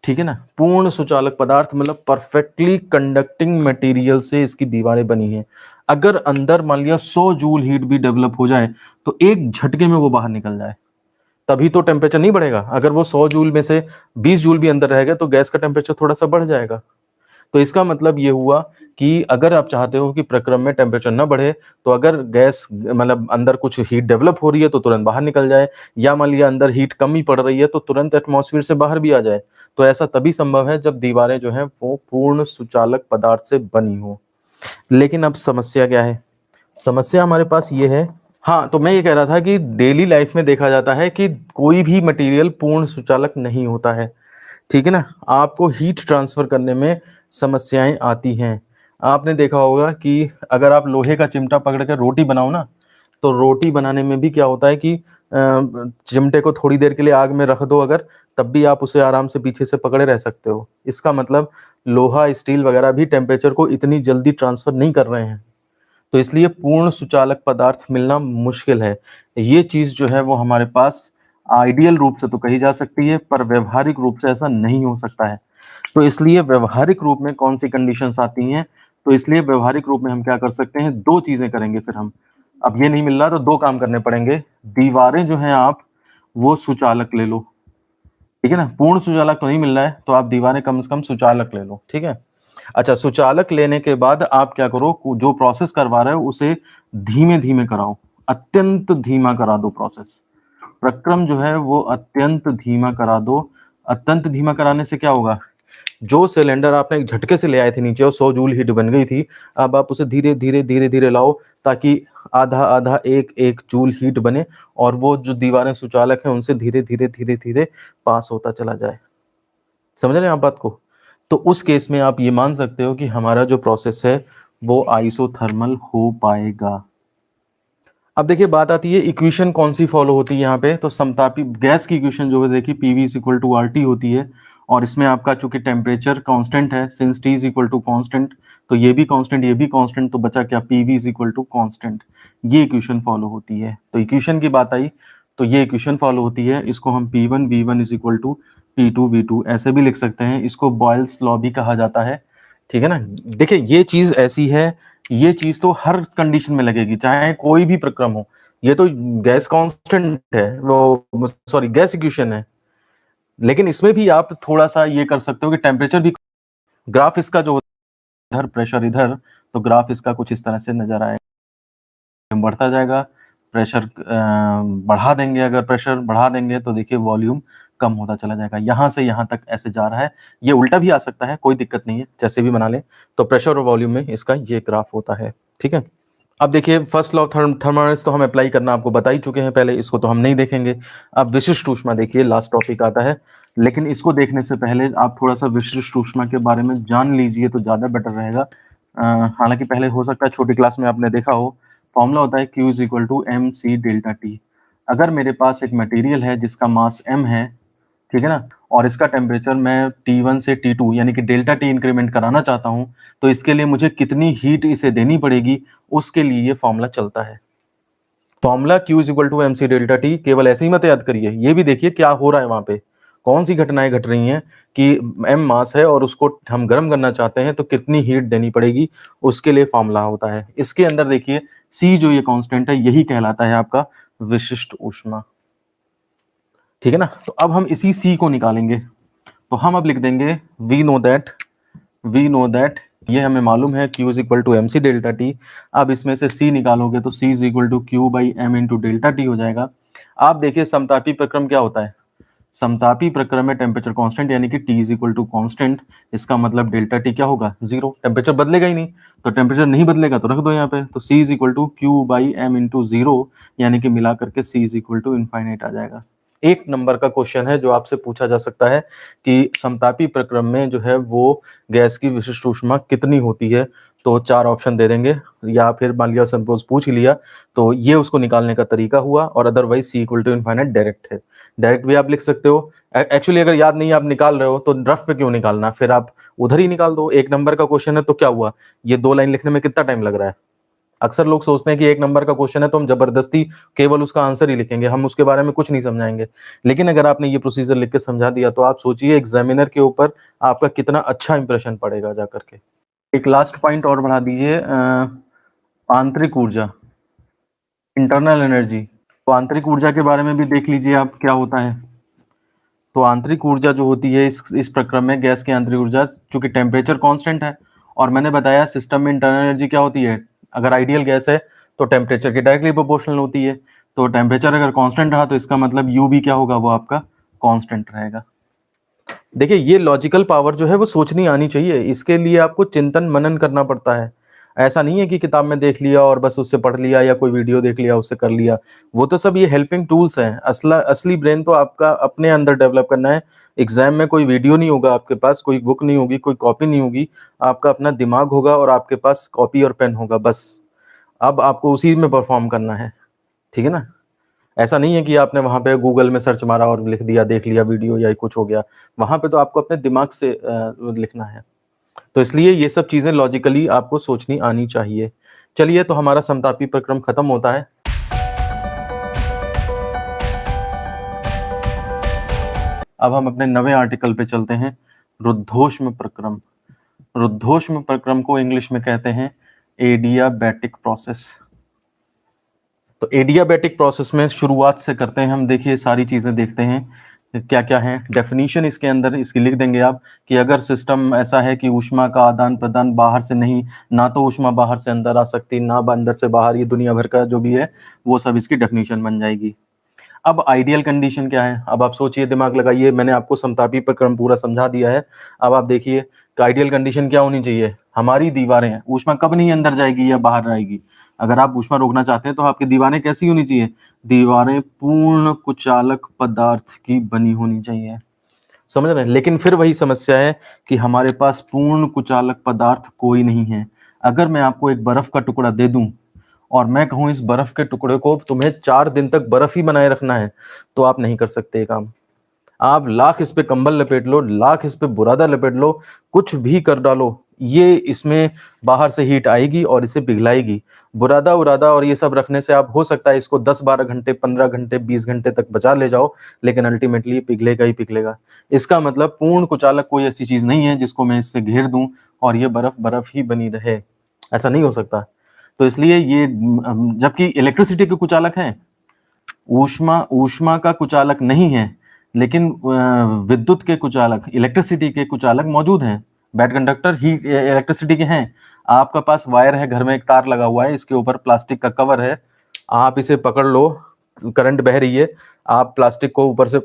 ठीक है ना। पूर्ण सुचालक पदार्थ मतलब परफेक्टली कंडक्टिंग मटेरियल से इसकी दीवारें बनी हैं। अगर अंदर मान लिया 100 जूल हीट भी डेवलप हो जाए तो एक झटके में वो बाहर निकल जाए, तभी तो टेम्परेचर नहीं बढ़ेगा। अगर वो 100 जूल में से 20 जूल भी अंदर रहेगा तो गैस का टेम्परेचर थोड़ा सा बढ़ जाएगा। तो इसका मतलब ये हुआ कि अगर आप चाहते हो कि प्रक्रम में टेम्परेचर न बढ़े, तो अगर गैस मतलब अंदर कुछ हीट डेवलप हो रही है तो तुरंत बाहर निकल जाए, या मान लिया अंदर हीट कम ही पड़ रही है तो तुरंत एटमॉस्फेयर से बाहर भी आ जाए। तो ऐसा तभी संभव है जब दीवारें जो हैं वो पूर्ण सुचालक पदार्थ से बनी हो। लेकिन अब समस्या क्या है, समस्या हमारे पास ये है, हाँ, तो मैं ये कह रहा था कि डेली लाइफ में देखा जाता है कि कोई भी मटेरियल पूर्ण सुचालक नहीं होता है, ठीक है ना। आपको हीट ट्रांसफर करने में समस्याएं आती हैं। आपने देखा होगा कि अगर आप लोहे का चिमटा पकड़ कर रोटी बनाओ ना, तो रोटी बनाने में भी क्या होता है कि चिमटे को थोड़ी देर के लिए आग में रख दो अगर, तब भी आप उसे आराम से पीछे से पकड़े रह सकते हो। इसका मतलब लोहा, स्टील वगैरह भी टेम्परेचर को इतनी जल्दी ट्रांसफर नहीं कर रहे हैं, तो इसलिए पूर्ण सुचालक पदार्थ मिलना मुश्किल है। ये चीज जो है वो हमारे पास आइडियल रूप से तो कही जा सकती है, पर व्यवहारिक रूप से ऐसा नहीं हो सकता है। तो इसलिए व्यवहारिक रूप में कौन सी कंडीशंस आती हैं, तो इसलिए व्यवहारिक रूप में हम क्या कर सकते हैं, दो चीजें करेंगे फिर हम। अब ये नहीं मिल रहा तो दो काम करने पड़ेंगे। दीवारें जो हैं आप वो सुचालक ले लो, ठीक है ना। पूर्ण सुचालक तो नहीं मिल रहा है तो आप दीवारें कम से कम सुचालक ले लो, ठीक है। अच्छा, सुचालक लेने के बाद आप क्या करो, जो प्रोसेस करवा रहे हो उसे धीमे धीमे कराओ, अत्यंत धीमा करा दो प्रोसेस। प्रक्रम जो है वो अत्यंत धीमा करा दो। अत्यंत धीमा कराने से क्या होगा, जो सिलेंडर आपने एक झटके से ले आए थे नीचे और 100 जूल हीट बन गई थी, अब आप उसे धीरे धीरे धीरे धीरे लाओ ताकि आधा आधा एक एक जूल हीट बने, और वो जो दीवारें सुचालक हैं उनसे धीरे धीरे धीरे धीरे पास होता चला जाए। समझ रहे हैं आप बात को। तो उस केस में आप ये मान सकते हो कि हमारा जो प्रोसेस है वो आइसोथर्मल हो पाएगा। अब देखिए बात आती है इक्वेशन कौन सी फॉलो होती है यहाँ पे, तो समतापी गैस की इक्वेशन जो है देखिए PV is equal to R T होती है, और इसमें आपका चूंकि टेम्परेचर कांस्टेंट है, since T is equal to constant, तो ये भी कांस्टेंट ये भी कांस्टेंट, तो बचा क्या, PV is equal to constant. ये इक्वेशन फॉलो होती है। तो इक्वेशन की बात आई तो ये इक्वेशन फॉलो होती है। इसको हम P1 V1 is equal to P2 V2 ऐसे भी लिख सकते हैं। इसको बॉयल्स लॉ भी कहा जाता है, ठीक है ना। देखिए ये चीज ऐसी है, ये चीज तो हर कंडीशन में लगेगी चाहे कोई भी प्रक्रम हो। ये तो गैस कांस्टेंट है, वो सॉरी गैस इक्वेशन है, लेकिन इसमें भी आप थोड़ा सा ये कर सकते हो कि टेम्परेचर भी, ग्राफ इसका जो इधर प्रेशर इधर, तो ग्राफ इसका कुछ इस तरह से नजर आएगा, बढ़ता जाएगा। प्रेशर बढ़ा देंगे, अगर प्रेशर बढ़ा देंगे तो देखिए वॉल्यूम कम होता चला जाएगा, यहाँ से यहाँ तक ऐसे जा रहा है। ये उल्टा भी आ सकता है, कोई दिक्कत नहीं है, जैसे भी बना ले। तो प्रेशर और वॉल्यूम में इसका ये ग्राफ होता है, ठीक है। अब देखिए फर्स्ट लॉ ऑफ थर्मोडायनामिक्स तो हम अप्लाई करना आपको बता ही चुके हैं पहले, इसको तो हम नहीं देखेंगे। अब विशिष्ट ऊष्मा देखिए, लास्ट टॉपिक आता है, लेकिन इसको देखने से पहले आप थोड़ा सा विशिष्ट ऊष्मा के बारे में जान लीजिए तो ज्यादा बेटर रहेगा। हालांकि पहले हो सकता है छोटी क्लास में आपने देखा हो, फॉर्मूला होता है Q is equal to mc delta T. अगर मेरे पास एक मटेरियल है जिसका मास m है, ठीक है ना, और इसका टेम्परेचर मैं T1 से T2 यानी कि डेल्टा T इंक्रीमेंट कराना चाहता हूं, तो इसके लिए मुझे कितनी हीट इसे देनी पड़ेगी, उसके लिए ये फॉर्मूला चलता है। Formula Q is equal to M C delta T. केवल ऐसे ही मत याद करिए, ये भी देखिए क्या हो रहा है वहां पे, कौन सी घटनाएं घट रही हैं कि m मास है और उसको हम गर्म करना चाहते हैं तो कितनी हीट देनी पड़ेगी, उसके लिए फॉर्मूला होता है। इसके अंदर देखिए C जो ये कांस्टेंट है, यही कहलाता है आपका विशिष्ट ऊष्मा, ठीक है ना। तो अब हम इसी C को निकालेंगे, तो हम अब लिख देंगे वी नो दैट ये हमें मालूम है Q is equal to M C delta T. अब इसमें से C निकालोगे तो C is equal to Q by M into delta T हो जाएगा। आप देखिए समतापी प्रक्रम क्या होता है, समतापी प्रक्रम में टेम्परेचर कांस्टेंट यानी कि T is equal to constant, इसका मतलब डेल्टा टी क्या होगा, जीरो। टेम्परेचर बदलेगा ही नहीं, तो टेम्परेचर नहीं बदलेगा तो रख दो यहाँ पे, तो C is equal to Q by M into zero, यानी कि मिला करके C is equal to infinite आ जाएगा। एक नंबर का क्वेश्चन है जो आपसे पूछा जा सकता है कि समतापी प्रक्रम में जो है वो गैस की विशिष्ट ऊष्मा कितनी होती है, तो चार ऑप्शन दे देंगे, या फिर मान लिया सपोज पूछ ही लिया तो ये उसको निकालने का तरीका हुआ, और otherwise C equal to infinite direct है। डायरेक्ट भी आप लिख सकते हो, एक्चुअली अगर याद नहीं आप निकाल रहे हो तो रफ पे क्यों निकालना, फिर आप उधर ही निकाल दो। एक नंबर का क्वेश्चन है तो क्या हुआ, ये 2 लाइन लिखने में कितना टाइम लग रहा है। अक्सर लोग सोचते हैं कि एक नंबर का क्वेश्चन है तो हम जबरदस्ती केवल उसका आंसर ही लिखेंगे, हम उसके बारे में कुछ नहीं समझाएंगे। लेकिन अगर आपने ये प्रोसीजर लिख के समझा दिया तो आप सोचिए एग्जामिनर के ऊपर आपका कितना अच्छा इंप्रेशन पड़ेगा जा करके। एक लास्ट पॉइंट और बढ़ा दीजिए, आंतरिक ऊर्जा, इंटरनल एनर्जी। तो आंतरिक ऊर्जा के बारे में भी देख लीजिए आप क्या होता है। तो आंतरिक ऊर्जा जो होती है इस प्रक्रम में गैस की आंतरिक ऊर्जा, चूंकि टेम्परेचर कांस्टेंट है, और मैंने बताया सिस्टम में इंटरनल एनर्जी क्या होती है, अगर आइडियल गैस है तो टेम्परेचर के डायरेक्टली प्रोपोर्शनल होती है, तो टेम्परेचर अगर कांस्टेंट रहा तो इसका मतलब यू भी क्या होगा, वो आपका कांस्टेंट रहेगा। देखिए ये लॉजिकल पावर जो है वो सोचनी आनी चाहिए, इसके लिए आपको चिंतन मनन करना पड़ता है। ऐसा नहीं है कि किताब में देख लिया और बस उससे पढ़ लिया या कोई वीडियो देख लिया उससे कर लिया, वो तो सब ये हेल्पिंग टूल्स हैं। असली ब्रेन तो आपका अपने अंदर डेवलप करना है। एग्जाम में कोई वीडियो नहीं होगा आपके पास, कोई बुक नहीं होगी, कोई कॉपी नहीं होगी, आपका अपना दिमाग होगा और आपके पास कॉपी और पेन होगा बस। अब आपको उसी में परफॉर्म करना है, ठीक है ना। ऐसा नहीं है कि आपने वहां पे गूगल में सर्च मारा और लिख दिया, देख लिया वीडियो या कुछ हो गया, वहां पे तो आपको अपने दिमाग से लिखना है। तो इसलिए ये सब चीजें लॉजिकली आपको सोचनी आनी चाहिए। चलिए, तो हमारा समतापी प्रक्रम खत्म होता है। अब हम अपने नवे आर्टिकल पे चलते हैं, रुद्धोष्म प्रक्रम। रुद्धोष्म प्रक्रम को इंग्लिश में कहते हैं एडियाबैटिक प्रोसेस। तो एडियाबैटिक प्रोसेस में शुरुआत से करते हैं हम, देखिए सारी चीजें देखते हैं क्या क्या है। डेफिनेशन इसके अंदर इसकी लिख देंगे आप कि अगर सिस्टम ऐसा है कि ऊष्मा का आदान प्रदान बाहर से नहीं, ना तो ऊष्मा बाहर से अंदर आ सकती, ना अंदर से बाहर, ये दुनिया भर का जो भी है वो सब इसकी डेफिनेशन बन जाएगी। अब आइडियल कंडीशन क्या है, अब आप सोचिए, दिमाग लगाइए, मैंने आपको समतापी प्रक्रम पूरा समझा दिया है। अब आप देखिए कि आइडियल कंडीशन क्या होनी चाहिए, हमारी दीवारें, ऊष्मा कब नहीं अंदर जाएगी या बाहर आएगी। अगर आप ऊष्मा रोकना चाहते हैं तो आपकी दीवारें कैसी होनी चाहिए, दीवारें पूर्ण कुचालक पदार्थ की बनी होनी चाहिए, समझ रहे हैं। लेकिन फिर वही समस्या है कि हमारे पास पूर्ण कुचालक पदार्थ कोई नहीं है। अगर मैं आपको एक बर्फ का टुकड़ा दे दूं और मैं कहूं इस बर्फ के टुकड़े को तुम्हें 4 दिन तक बर्फ ही बनाए रखना है, तो आप नहीं कर सकते ये काम। आप लाख इस पे कंबल लपेट लो, लाख इस पे बुरादा लपेट लो, कुछ भी कर डालो, ये इसमें बाहर से हीट आएगी और इसे पिघलाएगी। बुरादा उरादा और ये सब रखने से आप हो सकता है इसको 10-12 घंटे, 15 घंटे, 20 घंटे तक बचा ले जाओ, लेकिन अल्टीमेटली ये पिघलेगा ही पिघलेगा। इसका मतलब पूर्ण कुचालक कोई ऐसी चीज नहीं है जिसको मैं इससे घेर दूं और ये बर्फ बर्फ ही बनी रहे, ऐसा नहीं हो सकता। तो इसलिए ये, जबकि इलेक्ट्रिसिटी के कुचालक हैं, ऊष्मा ऊष्मा का कुचालक नहीं है, लेकिन विद्युत के कुचालक, इलेक्ट्रिसिटी के कुचालक मौजूद हैं। बैड कंडक्टर ही इलेक्ट्रिसिटी के हैं। आपका पास वायर है, घर में एक तार लगा हुआ है, इसके ऊपर प्लास्टिक का कवर है, आप इसे पकड़ लो, करंट बह रही है, आप प्लास्टिक को ऊपर से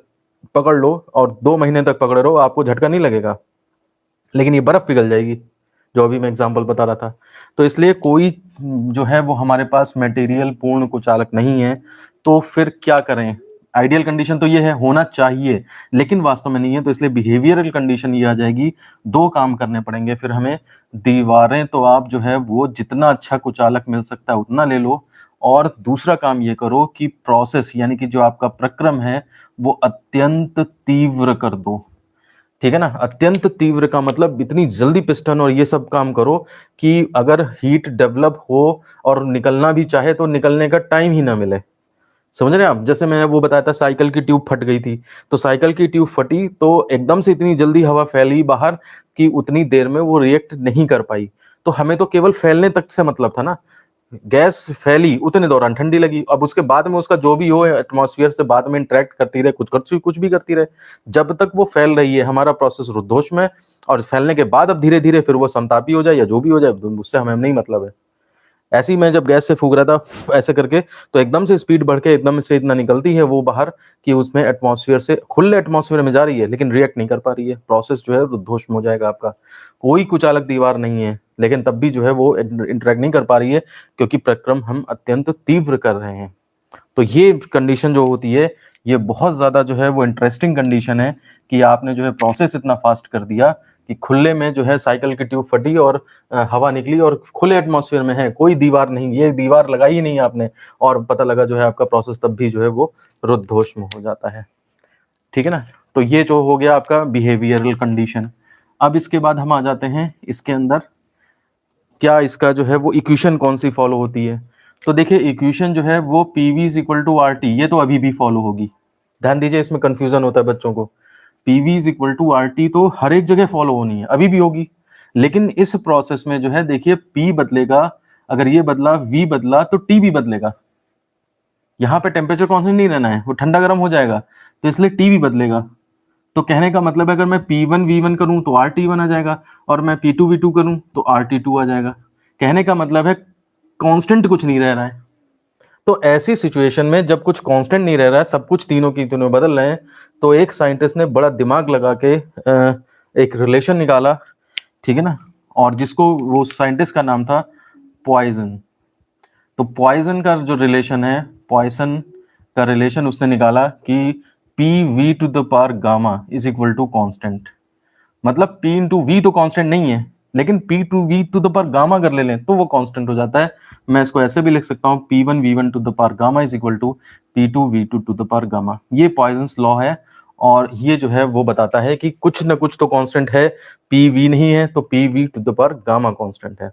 पकड़ लो और 2 महीने तक पकड़े रहो, आपको झटका नहीं लगेगा, लेकिन ये बर्फ पिघल जाएगी, जो अभी मैं एग्जांपल बता रहा था। तो इसलिए कोई जो है वो हमारे पास मटेरियल पूर्ण कुचालक नहीं है, तो फिर क्या करें। आइडियल कंडीशन तो ये है, होना चाहिए, लेकिन वास्तव में नहीं है, तो इसलिए बिहेवियरल कंडीशन ये आ जाएगी। 2 काम करने पड़ेंगे फिर हमें। दीवारें तो आप जो है वो जितना अच्छा कुचालक मिल सकता है उतना ले लो, और दूसरा काम ये करो कि प्रोसेस यानी कि जो आपका प्रक्रम है वो अत्यंत तीव्र कर दो। ठीक है ना, अत्यंत तीव्र का मतलब इतनी जल्दी पिस्टन और ये सब काम करो कि अगर हीट डेवलप हो और निकलना भी चाहे तो निकलने का टाइम ही ना मिले। समझ रहे हैं आप? जैसे मैंने वो बताया था साइकिल की ट्यूब फट गई थी, तो साइकिल की ट्यूब फटी तो एकदम से इतनी जल्दी हवा फैली बाहर कि उतनी देर में वो रिएक्ट नहीं कर पाई। तो हमें तो केवल फैलने तक से मतलब था ना, गैस फैली उतने दौरान ठंडी लगी, अब उसके बाद में उसका जो भी हो एटमॉस्फेयर से बाद में इंटरेक्ट करती रहे, कुछ भी करती रहे, जब तक वो फैल रही है हमारा प्रोसेस रुद्धोष्म में। और फैलने के बाद अब धीरे धीरे फिर वो समतापी हो जाए या जो भी हो जाए उससे हमें नहीं मतलब है। ऐसे ही मैं जब गैस से फूक रहा था ऐसे करके, तो एकदम से स्पीड बढ़ के एकदम से इतना निकलती है वो बाहर कि उसमें एटमॉस्फेयर से खुले एटमॉस्फेयर में जा रही है लेकिन रिएक्ट नहीं कर पा रही है, प्रोसेस जो है रुद्धोष्म हो जाएगा आपका। कोई कुचालक दीवार नहीं है लेकिन तब भी जो है वो इंटरेक्ट नहीं कर पा रही है क्योंकि प्रक्रम हम अत्यंत तीव्र कर रहे हैं। तो ये कंडीशन जो होती है ये बहुत ज्यादा जो है वो इंटरेस्टिंग कंडीशन है कि आपने जो है प्रोसेस इतना फास्ट कर दिया कि खुले में जो है साइकिल की ट्यूब फटी और हवा निकली और खुले एटमॉस्फेयर में है, कोई दीवार नहीं, ये दीवार लगाई ही नहीं आपने, और पता लगा जो है आपका प्रोसेस तब भी जो है वो रुद्धोष्म हो जाता है। ठीक है ना, तो ये जो हो गया आपका बिहेवियरल कंडीशन। अब इसके बाद हम आ जाते हैं इसके अंदर क्या इसका जो है वो इक्वेशन कौन सी फॉलो होती है। तो देखिए इक्वेशन जो है वो PV is equal to R T, ये तो अभी भी फॉलो होगी। ध्यान दीजिए इसमें कंफ्यूजन होता है बच्चों को। PV is equal to R T तो हर एक जगह फॉलो होनी है, अभी भी होगी। लेकिन इस प्रोसेस में जो है देखिए पी बदलेगा, अगर ये बदला वी बदला तो टी भी बदलेगा। यहाँ पे टेम्परेचर कांस्टेंट नहीं रहना है, वो ठंडा गर्म हो जाएगा, तो इसलिए टी भी बदलेगा। तो कहने का मतलब है अगर मैं P1 V1 करूं तो RT1 आ जाएगा, और मैं P2 V2 करूं तो RT2 आ जाएगा। कहने का मतलब है कांस्टेंट कुछ नहीं रह रहा है। तो ऐसी सिचुएशन में जब कुछ कांस्टेंट नहीं रह रहा है, सब कुछ तीनों की तीनों बदल रहे हैं, तो एक साइंटिस्ट ने बड़ा दिमाग लगा के एक रिलेशन निकाला। ठीक है ना, और जिसको वो साइंटिस्ट का नाम था पॉइजन। तो पॉइजन का जो रिलेशन है, पॉइसन का रिलेशन उसने निकाला कि P V to the power gamma is equal to constant. मतलब पी इंटू वी तो कांस्टेंट नहीं है, लेकिन P to V to the power gamma कर ले लें तो वो कांस्टेंट हो जाता है। मैं इसको ऐसे भी लिख सकता हूँ P1 V1 to the power gamma is equal to P2 V2 to the power gamma. ये पॉइजन्स लॉ है, और ये जो है वो बताता है कि कुछ ना कुछ तो कांस्टेंट है, पी वी नहीं है तो P V to the power gamma constant है।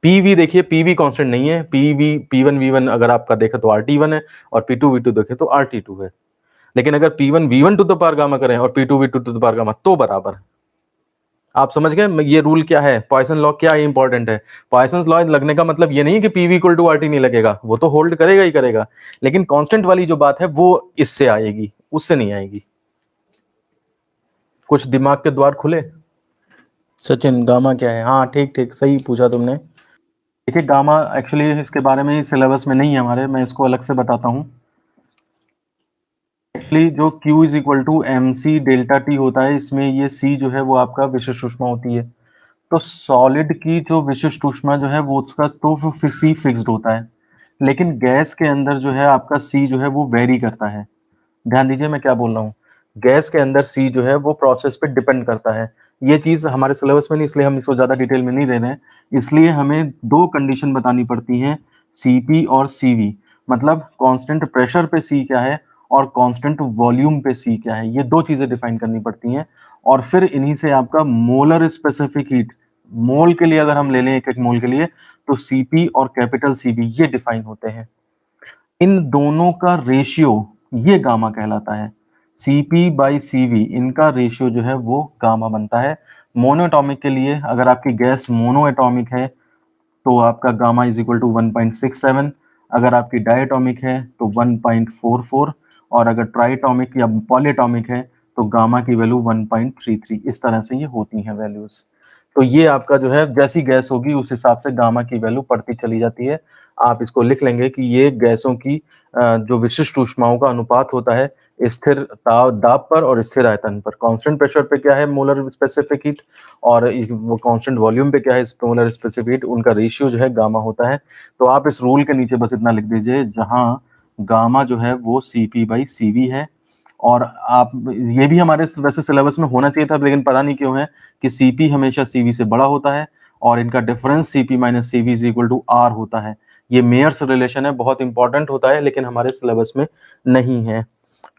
पी वी देखिए पी वी कांस्टेंट नहीं है, पी वी P1 V1 अगर आपका देखे तो RT1 है, और P2 V2 देखे तो RT2 है। लेकिन अगर P1 V1 to the power gamma करें और P2 V2 to the power gamma तो बराबर है। आप समझ गए ये रूल क्या है, पॉइसन लॉ क्या इंपॉर्टेंट है। पॉइसन लॉ लगने का मतलब ये नहीं है कि पीवी इक्वल टू आरटी नहीं लगेगा, वो तो होल्ड करेगा ही करेगा, लेकिन कांस्टेंट वाली जो बात है वो इससे आएगी, उससे नहीं आएगी। कुछ दिमाग के द्वार खुले। सचिन गामा क्या है? हाँ ठीक ठीक सही पूछा तुमने। देखिए गामा एक्चुअली इसके बारे में सिलेबस में नहीं है हमारे, मैं इसको अलग से बताता हूँ। एक्चुअली जो Q is equal to M C delta T होता है, इसमें ये C जो है वो आपका विशिष्ट ऊष्मा होती है। तो सॉलिड की जो विशिष्ट ऊष्मा जो है वो उसका तो फिर C फिक्स्ड होता है, लेकिन गैस के अंदर जो है आपका C जो है वो वेरी करता है। ध्यान दीजिए मैं क्या बोल रहा हूँ, गैस के अंदर C जो है वो प्रोसेस पे डिपेंड करता है। ये चीज हमारे सिलेबस में नहीं, इसलिए हम इसको ज्यादा डिटेल में नहीं ले रहे हैं। इसलिए हमें दो कंडीशन बतानी पड़ती हैं, Cp और Cv, मतलब कांस्टेंट प्रेशर पे C क्या है और कांस्टेंट वॉल्यूम पे C क्या है, ये दो चीजें डिफाइन करनी पड़ती हैं। और फिर इन्हीं से आपका मोलर स्पेसिफिक हीट, मोल के लिए अगर हम ले लें एक एक मोल के लिए, तो Cp और कैपिटल Cv ये डिफाइन होते हैं। इन दोनों का रेशियो ये गामा कहलाता है। Cp बाई Cv इनका रेशियो जो है वो गामा बनता है। मोनोएटॉमिक के लिए अगर आपकी गैस मोनोएटॉमिक है तो आपका गामा इज इक्वल टू 1.67, अगर आपकी डायटोमिक है तो 1.44, और अगर ट्राइटोमिक या पॉलीटोमिक है तो गामा की वैल्यू 1.33। इस तरह से ये होती हैं वैल्यूज। तो ये आपका जो है जैसी गैस होगी उस हिसाब से गामा की वैल्यू बढ़ती चली जाती है। आप इसको लिख लेंगे कि ये गैसों की जो विशिष्ट ऊष्माओं का अनुपात होता है स्थिर दाब पर और स्थिर आयतन पर। कांस्टेंट प्रेशर पे क्या है मोलर स्पेसिफिक हीट, और वो कांस्टेंट वॉल्यूम पे क्या है मोलर स्पेसिफिक हीट, उनका रेशियो जो है गामा होता है। तो आप इस रूल के नीचे बस इतना लिख दीजिए, जहां गामा जो है वो Cp बाई Cv है। और आप ये भी हमारे वैसे सिलेबस में होना चाहिए था, लेकिन पता नहीं क्यों है कि Cp हमेशा Cv से बड़ा होता है और इनका difference Cp minus Cv is equal to R होता है। ये मेयर्स रिलेशन है, बहुत इंपॉर्टेंट होता है लेकिन हमारे सिलेबस में नहीं है,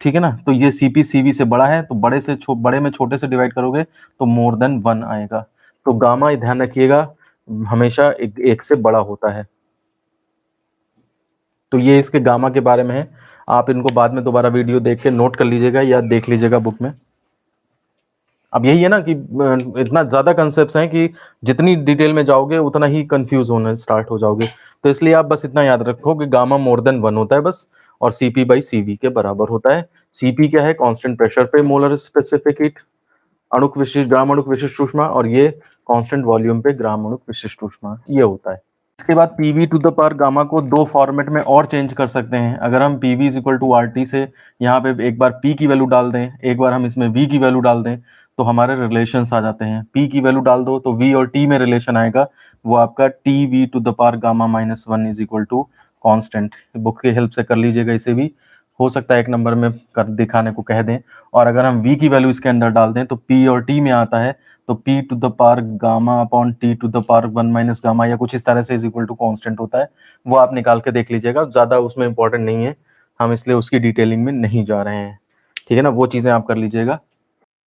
ठीक है ना। तो ये CP CV से बड़ा है, तो बड़े में छोटे से डिवाइड करोगे तो मोर देन 1 आएगा। तो गामा ध्यान रखिएगा हमेशा एक से बड़ा होता है। तो ये इसके गामा के बारे में है, आप इनको बाद में दोबारा वीडियो देख के नोट कर लीजिएगा या देख लीजिएगा बुक में। अब यही है ना कि इतना ज़्यादा कंसेप्ट्स हैं कि जितनी डिटेल में जाओगे उतना ही कंफ्यूज होने स्टार्ट हो जाओगे। तो इसलिए आप बस इतना याद रखो कि गामा मोर देन 1 होता है बस, और CP/CV के बराबर होता है। CP क्या है? कांस्टेंट प्रेशर पे मोलर स्पेसिफिक हीट, अणुक विशिष्ट ग्राम अणुक विशिष्ट ऊष्मा, और ये कांस्टेंट वॉल्यूम पे ग्राम अणुक विशिष्ट ऊष्मा, ये होता है। इसके बाद PV to the power gamma को दो फॉर्मेट में और चेंज कर सकते हैं। अगर हम PV is equal to RT से यहाँ पे एक बार P की वैल्यू डाल दें, एक बार हम इसमें V की वैल्यू डाल दें, तो हमारे रिलेशंस आ जाते हैं। P की वैल्यू डाल दो तो V और T में रिलेशन आएगा, वो आपका TV to the power gamma -1 is equal to constant. Book की हेल्प से कर लीजिएगा, इसे भी हो सकता है एक नंबर में कर दिखाने को कह दें। और अगर हम V की वैल्यू इसके अंदर डाल दें तो P और T में आता है, तो P to the power gamma upon T to the power 1 minus gamma या कुछ इस तरह से इज इक्वल टू कॉन्स्टेंट होता है। वो आप निकाल के देख लीजिएगा, ज़्यादा उसमें इंपॉर्टेंट नहीं है, हम इसलिए उसकी डिटेलिंग में नहीं जा रहे हैं, ठीक है ना। वो चीज़ें आप कर लीजिएगा।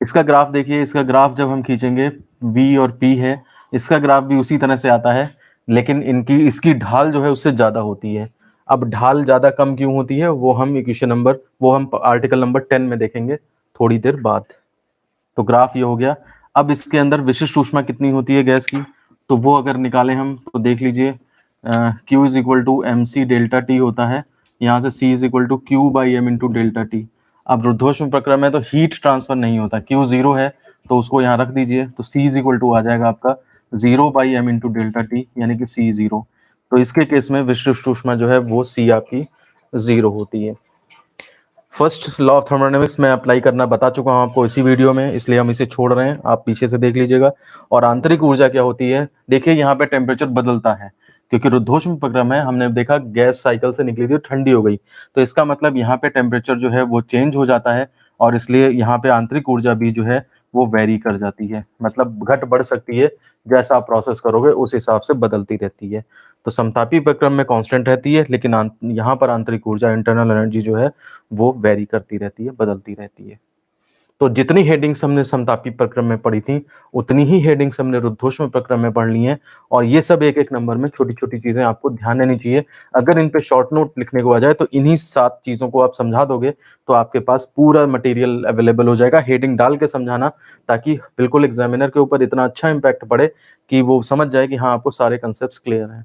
इसका ग्राफ देखिए, इसका ग्राफ जब हम खींचेंगे, V और P है, इसका ग्राफ भी उसी तरह से आता है, लेकिन इसकी ढाल जो है उससे ज़्यादा होती है। अब ढाल ज़्यादा कम क्यों होती है वो हम आर्टिकल नंबर 10 में देखेंगे थोड़ी देर बाद। तो ग्राफ ये हो गया। अब इसके अंदर विशिष्ट ऊष्मा कितनी होती है गैस की, तो वो अगर निकालें हम तो देख लीजिए, Q is equal to MC delta T होता है, यहाँ से C is equal to Q/M into delta T। अब रुद्धोष्म प्रक्रम है तो हीट ट्रांसफर नहीं होता, Q 0 है तो उसको यहाँ रख दीजिए, तो C इज इक्वल टू आ जाएगा आपका 0/M इंटू डेल्टा T, यानी कि C 0। तो इसके केस में विशिष्ट ऊष्मा जो है वो C आपकी 0 होती है। फर्स्ट लॉ ऑफ थर्मोडायनेमिक्स मैं अप्लाई करना बता चुका हूं आपको इसी वीडियो में, इसलिए हम इसे छोड़ रहे हैं, आप पीछे से देख लीजिएगा। और आंतरिक ऊर्जा क्या होती है, देखिए यहाँ पे टेम्परेचर बदलता है, क्योंकि रुद्धोष्म प्रक्रम है, हमने देखा गैस साइकिल से निकली थी ठंडी हो गई, तो इसका मतलब यहाँ पे टेम्परेचर जो है वो चेंज हो जाता है, और इसलिए यहाँ पे आंतरिक ऊर्जा भी जो है वो वेरी कर जाती है, मतलब घट बढ़ सकती है, जैसा आप प्रोसेस करोगे उस हिसाब से बदलती रहती है। तो समतापी प्रक्रम में कांस्टेंट रहती है, लेकिन यहाँ पर आंतरिक ऊर्जा इंटरनल एनर्जी जो है वो वेरी करती रहती है, बदलती रहती है। तो जितनी हेडिंग्स हमने समतापी प्रक्रम में पढ़ी थी उतनी ही हेडिंग्स हमने रुद्धोष्म प्रक्रम में पढ़ ली हैं, और ये सब एक एक नंबर में छोटी छोटी चीजें आपको ध्यान देनी चाहिए। अगर इन पे शॉर्ट नोट लिखने को आ जाए तो इन्हीं 7 चीजों को आप समझा दोगे तो आपके पास पूरा मटेरियल अवेलेबल हो जाएगा। हेडिंग डाल के समझाना, ताकि बिल्कुल एग्जामिनर के ऊपर इतना अच्छा इम्पैक्ट पड़े कि वो समझ जाए कि हाँ आपको सारे कंसेप्ट क्लियर हैं।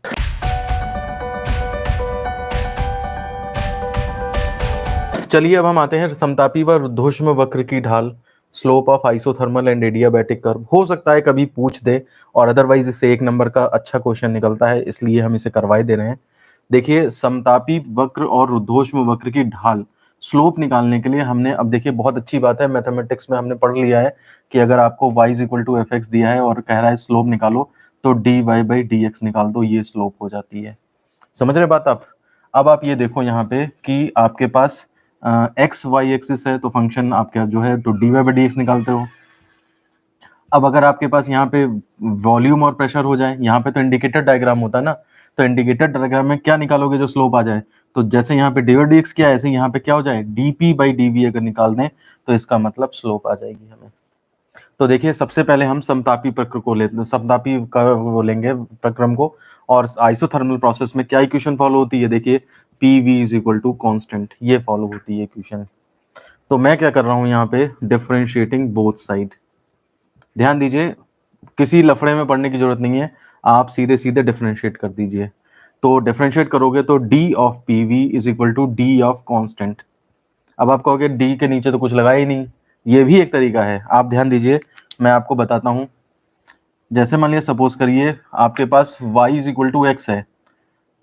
चलिए अब हम आते हैं समतापी व रुद्धोष्म वक्र की ढाल, slope of isothermal and adiabatic curve. हो सकता है कभी पूछ दे, और अदरवाइज इससे एक नंबर का अच्छा क्वेश्चन निकलता है, इसलिए हम इसे करवाए दे रहे हैं। देखिए समतापी वक्र और रुद्धोष्म वक्र की ढाल स्लोप निकालने के लिए हमने, अब देखिए बहुत अच्छी बात है, मैथमेटिक्स में हमने पढ़ लिया है कि अगर आपको y is equal to fx दिया है और कह रहा है स्लोप निकालो, तो dy/dx निकाल दो, ये स्लोप हो जाती है। समझ रहे बात आप। अब आप ये देखो यहाँ पे कि आपके पास एक्स वाई एक्सिस है, तो फंक्शन आपका जो है तो dy/dx निकालते हो। अब अगर आपके पास यहाँ पे वॉल्यूम और प्रेशर हो जाए, यहाँ पे तो इंडिकेटर डायग्राम होता है ना, तो इंडिकेटर डायग्राम में क्या निकालोगे जो स्लोप आ जाए, तो जैसे यहाँ पे dy/dx क्या है, ऐसे यहाँ पे क्या हो जाए dp/dv अगर निकाल दें तो इसका मतलब स्लोप आ जाएगी हमें। तो देखिए सबसे पहले हम समतापी प्रक्रम को समतापी का वो लेंगे प्रक्रम को, और आइसोथर्मल प्रोसेस में क्या इक्वेशन फॉलो होती है, देखिए PV is equal to constant, ये फॉलो होती है इक्वेशन। तो मैं क्या कर रहा हूं यहाँ पे, डिफरेंशिएटिंग बोथ साइड। ध्यान दीजिए, किसी लफड़े में पढ़ने की जरूरत नहीं है, आप सीधे सीधे डिफरेंशिएट कर दीजिए। तो डिफरेंशिएट करोगे तो D of PV is equal to D of constant. अब आप कहोगे D के नीचे तो कुछ लगा ही नहीं, ये भी एक तरीका है। आप ध्यान दीजिए, मैं आपको बताता हूं। जैसे मान लिया सपोज करिए आपके पास y is equal to X है,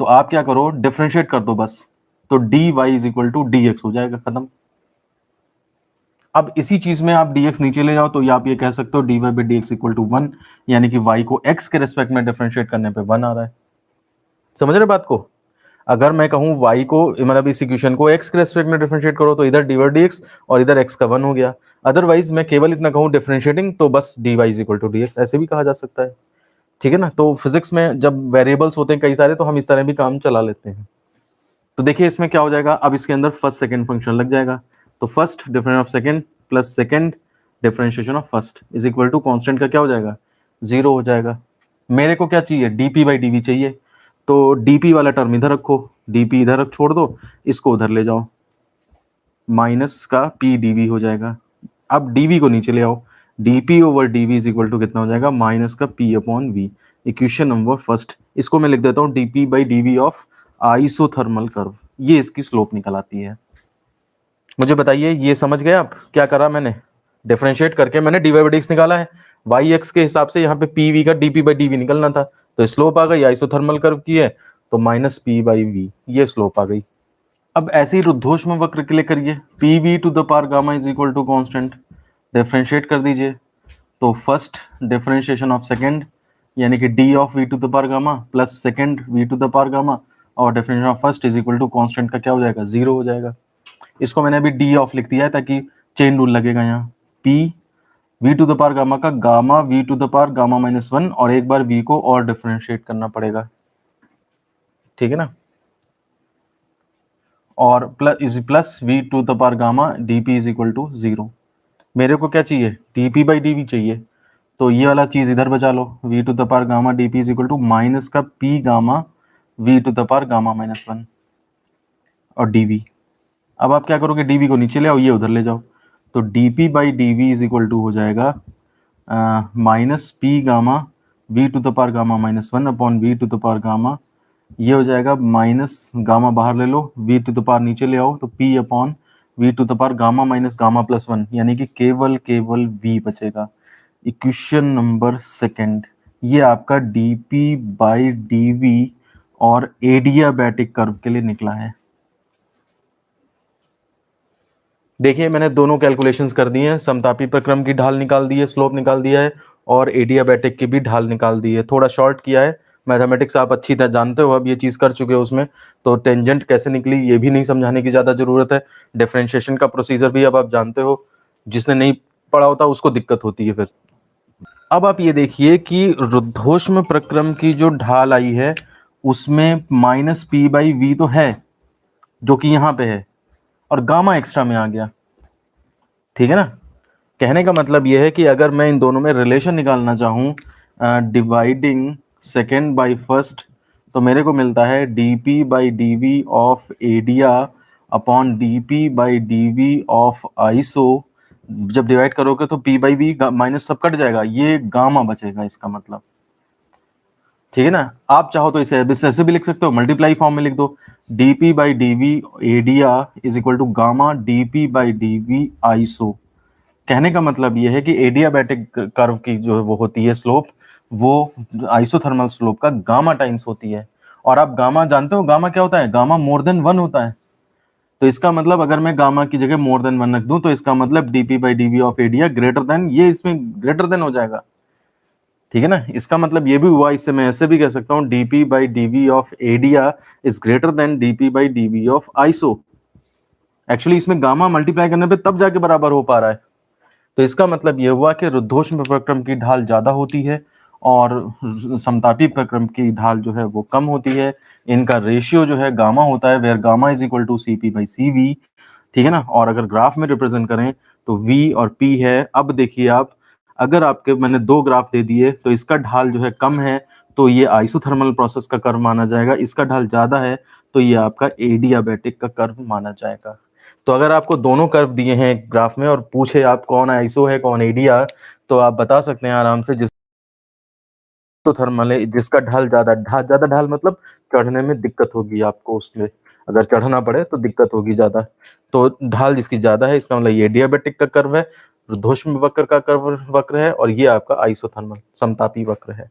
तो आप क्या करो, डिफरेंशिएट कर दो बस, तो dy is equal to dx हो जाएगा, खत्म। अब इसी चीज में आप dx नीचे ले जाओ तो आप ये कह सकते हो dy/dx इक्वल टू 1, यानी कि y को x के रेस्पेक्ट में डिफरेंशिएट करने पे 1 आ रहा है। समझ रहे बात को। अगर मैं कहूं y को, मतलब इस इक्वेशन को x के रेस्पेक्ट में डिफरेंशिएट करो, तो इधर dy/dx और इधर x का 1 हो गया। अदरवाइज मैं केवल इतना कहूं डिफरेंशिएटिंग, तो बस dy is equal to dx, ऐसे भी कहा जा सकता है। ठीक है ना। तो फिजिक्स में जब वेरिएबल्स होते हैं कई सारे, तो हम इस तरह भी काम चला लेते हैं। तो देखिए इसमें क्या हो जाएगा, अब इसके अंदर फर्स्ट सेकंड फंक्शन लग जाएगा। तो first difference of second plus second differentiation of first is equal to constant का क्या हो जाएगा, 0 हो जाएगा। मेरे को क्या चाहिए, डीपी बाई डीवी चाहिए। तो डीपी वाला टर्म इधर रखो, डीपी इधर रख छोड़ दो, इसको उधर ले जाओ, माइनस का पी डीवी हो जाएगा। अब डीवी को नीचे ले आओ, dP over dV is equal to कितना हो जाएगा, माइनस का P upon V. Equation number first, इसको मैं लिख देता हूँ DP by DV of isothermal curve, ये इसकी स्लोप निकल आती है। मुझे बताइए ये समझ गए आप क्या करा मैंने, डिफरेंशिएट करके मैंने डी बाई डी एक्स निकाला है, वाई एक्स के हिसाब से यहाँ पे पी वी का डीपी बाई डीवी निकलना था, तो स्लोप आ गई आइसोथर्मल कर्व की है, तो माइनस पी बाई वी, ये स्लोप आ गई। अब ऐसे ही रुद्धोष्म वक्र के लिए करिए, P V to the power gamma is equal to constant, differentiate कर दीजिए। तो फर्स्ट डिफरेंशिएशन ऑफ सेकेंड यानी कि D of V to the power gamma plus second V to the power gamma, और differentiation of first is equal to constant का क्या हो जाएगा, 0 हो जाएगा। इसको मैंने अभी डी ऑफ लिख दिया है ताकि चेन रूल लगेगा यहाँ, P V to the power gamma का gamma V to the power gamma minus 1, और एक बार वी को और डिफरेंशिएट करना पड़ेगा, ठीक है ना, और plus V to the power gamma DP is equal to 0। मेरे को क्या चाहिए, डीपी बाई डीवी चाहिए, तो ये वाला चीज इधर बचा लो, V to the power gamma DP is equal to minus का P gamma V to the power gamma minus 1 और डीवी। अब आप क्या करोगे, डीवी को नीचे ले आओ, ये उधर ले जाओ, तो dP by dV is equal to हो जाएगा minus P gamma V to the power gamma minus 1 upon V to the power gamma, ये हो जाएगा माइनस गामा बाहर ले लो, वी टू द पावर नीचे ले आओ, तो P upon V to the power gamma minus gamma plus 1, यानी कि केवल वी बचेगा। इक्वेशन नंबर सेकंड, ये आपका डीपी बाई डीवी और एडियाबैटिक कर्व के लिए निकला है। देखिए मैंने दोनों कैलकुलेशंस कर दी हैं, समतापी प्रक्रम की ढाल निकाल दी है, स्लोप निकाल दिया है, और एडियाबैटिक की भी ढाल निकाल दी है। थोड़ा शॉर्ट किया है, मैथमेटिक्स आप अच्छी तरह जानते हो, अब ये चीज़ कर चुके हो उसमें, तो टेंजेंट कैसे निकली ये भी नहीं समझाने की ज़्यादा ज़रूरत है। डिफरेंशिएशन का प्रोसीजर भी अब आप जानते हो, जिसने नहीं पढ़ा होता उसको दिक्कत होती है फिर। अब आप ये देखिए कि रुद्धोष्म प्रक्रम की जो ढाल आई है उसमें माइनस पी बाई वी तो है जो कि यहाँ पे है, और गामा एक्स्ट्रा में आ गया, ठीक है ना। कहने का मतलब यह है कि अगर मैं इन दोनों में रिलेशन निकालना चाहूँ, डिवाइडिंग सेकेंड बाई फर्स्ट, तो मेरे को मिलता है DP by DV of adia upon DP by DV of iso. जब डिवाइड करोगे तो पी बाई वी माइनस सब कट जाएगा, ये गामा बचेगा इसका मतलब, ठीक है ना। आप चाहो तो इसे ऐसे भी लिख सकते हो, मल्टीप्लाई फॉर्म में लिख दो, DP by DV adia is equal to gamma DP by DV iso. कहने का मतलब यह है कि एडियाबैटिक कर्व की जो है वो होती है स्लोप, वो आइसोथर्मल स्लोप का गामा टाइम्स होती है। और आप गामा जानते हो, गामा क्या होता है, गामा मोर देन 1 होता है। तो इसका मतलब अगर मैं गामा की जगह मोर देन 1 रख दूं, तो इसका मतलब DP by DV of adia greater than, ये इसमें ग्रेटर देन हो जाएगा, ठीक है ना। इसका मतलब ये भी हुआ, इससे मैं ऐसे भी कह सकता हूँ DP by DV of adia is greater than DP by DV of iso. Actually इसमें गामा मल्टीप्लाई करने पे तब जाके बराबर हो पा रहा है। तो इसका मतलब यह हुआ कि रुद्धोष्म प्रक्रम की ढाल ज्यादा होती है और समतापी प्रक्रम की ढाल जो है वो कम होती है। इनका रेशियो जो है गामा होता है, where gamma is equal to C P by C V, ठीक है ना। और अगर ग्राफ में रिप्रेजेंट करें तो वी और पी है। अब देखिए आप, अगर आपके मैंने 2 ग्राफ दे दिए तो इसका ढाल जो है कम है तो ये आइसोथर्मल प्रोसेस का कर्व माना जाएगा, इसका ढाल ज्यादा है तो ये आपका एडियाबैटिक का कर्व माना जाएगा। तो अगर आपको दोनों कर्व दिए हैं एक ग्राफ में और पूछे आप कौन आइसो है कौन एडिया, तो आप बता सकते हैं आराम से, जिस तो थर्मल है जिसका ज्यादा ढाल मतलब चढ़ने में दिक्कत होगी आपको, उसमें अगर चढ़ना पड़े तो दिक्कत होगी ज्यादा। तो ढाल जिसकी ज्यादा है इसका मतलब ये डियाबेटिक का कर्व है, रुद्धोष्म वक्र का कर्व वक्र है, और ये आपका आइसोथर्मल समतापी वक्र है।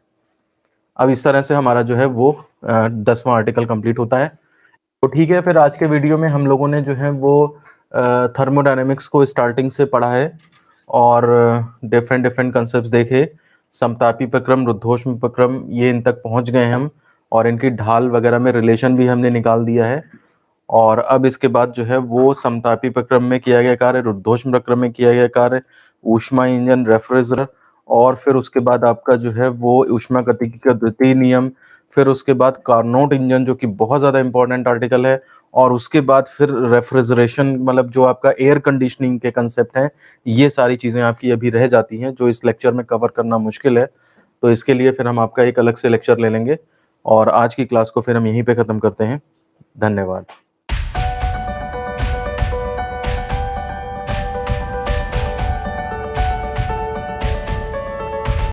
अब इस तरह से हमारा जो है वो 10वां आर्टिकल कंप्लीट होता है। तो ठीक है, फिर आज के वीडियो में हम लोगों ने जो है वो थर्मोडायनेमिक्स को स्टार्टिंग से पढ़ा है और डिफरेंट डिफरेंट कंसेप्ट देखे, समतापी प्रक्रम रुद्धोष्म प्रक्रम ये इन तक पहुंच गए हम, और इनकी ढाल वगैरह में रिलेशन भी हमने निकाल दिया है। और अब इसके बाद जो है वो समतापी प्रक्रम में किया गया कार्य, रुद्धोष्म प्रक्रम में किया गया कार्य, ऊष्मा इंजन, रेफ्रिजरेटर और फिर उसके बाद आपका जो है वो ऊष्मागतिकी का द्वितीय नियम, फिर उसके बाद कार्नोट इंजन जो कि बहुत ज़्यादा इम्पोर्टेंट आर्टिकल है, और उसके बाद फिर रेफ्रिजरेशन मतलब जो आपका एयर कंडीशनिंग के कंसेप्ट हैं, ये सारी चीज़ें आपकी अभी रह जाती हैं, जो इस लेक्चर में कवर करना मुश्किल है। तो इसके लिए फिर हम आपका एक अलग से लेक्चर ले लेंगे और आज की क्लास को फिर हम यहीं पे ख़त्म करते हैं। धन्यवाद।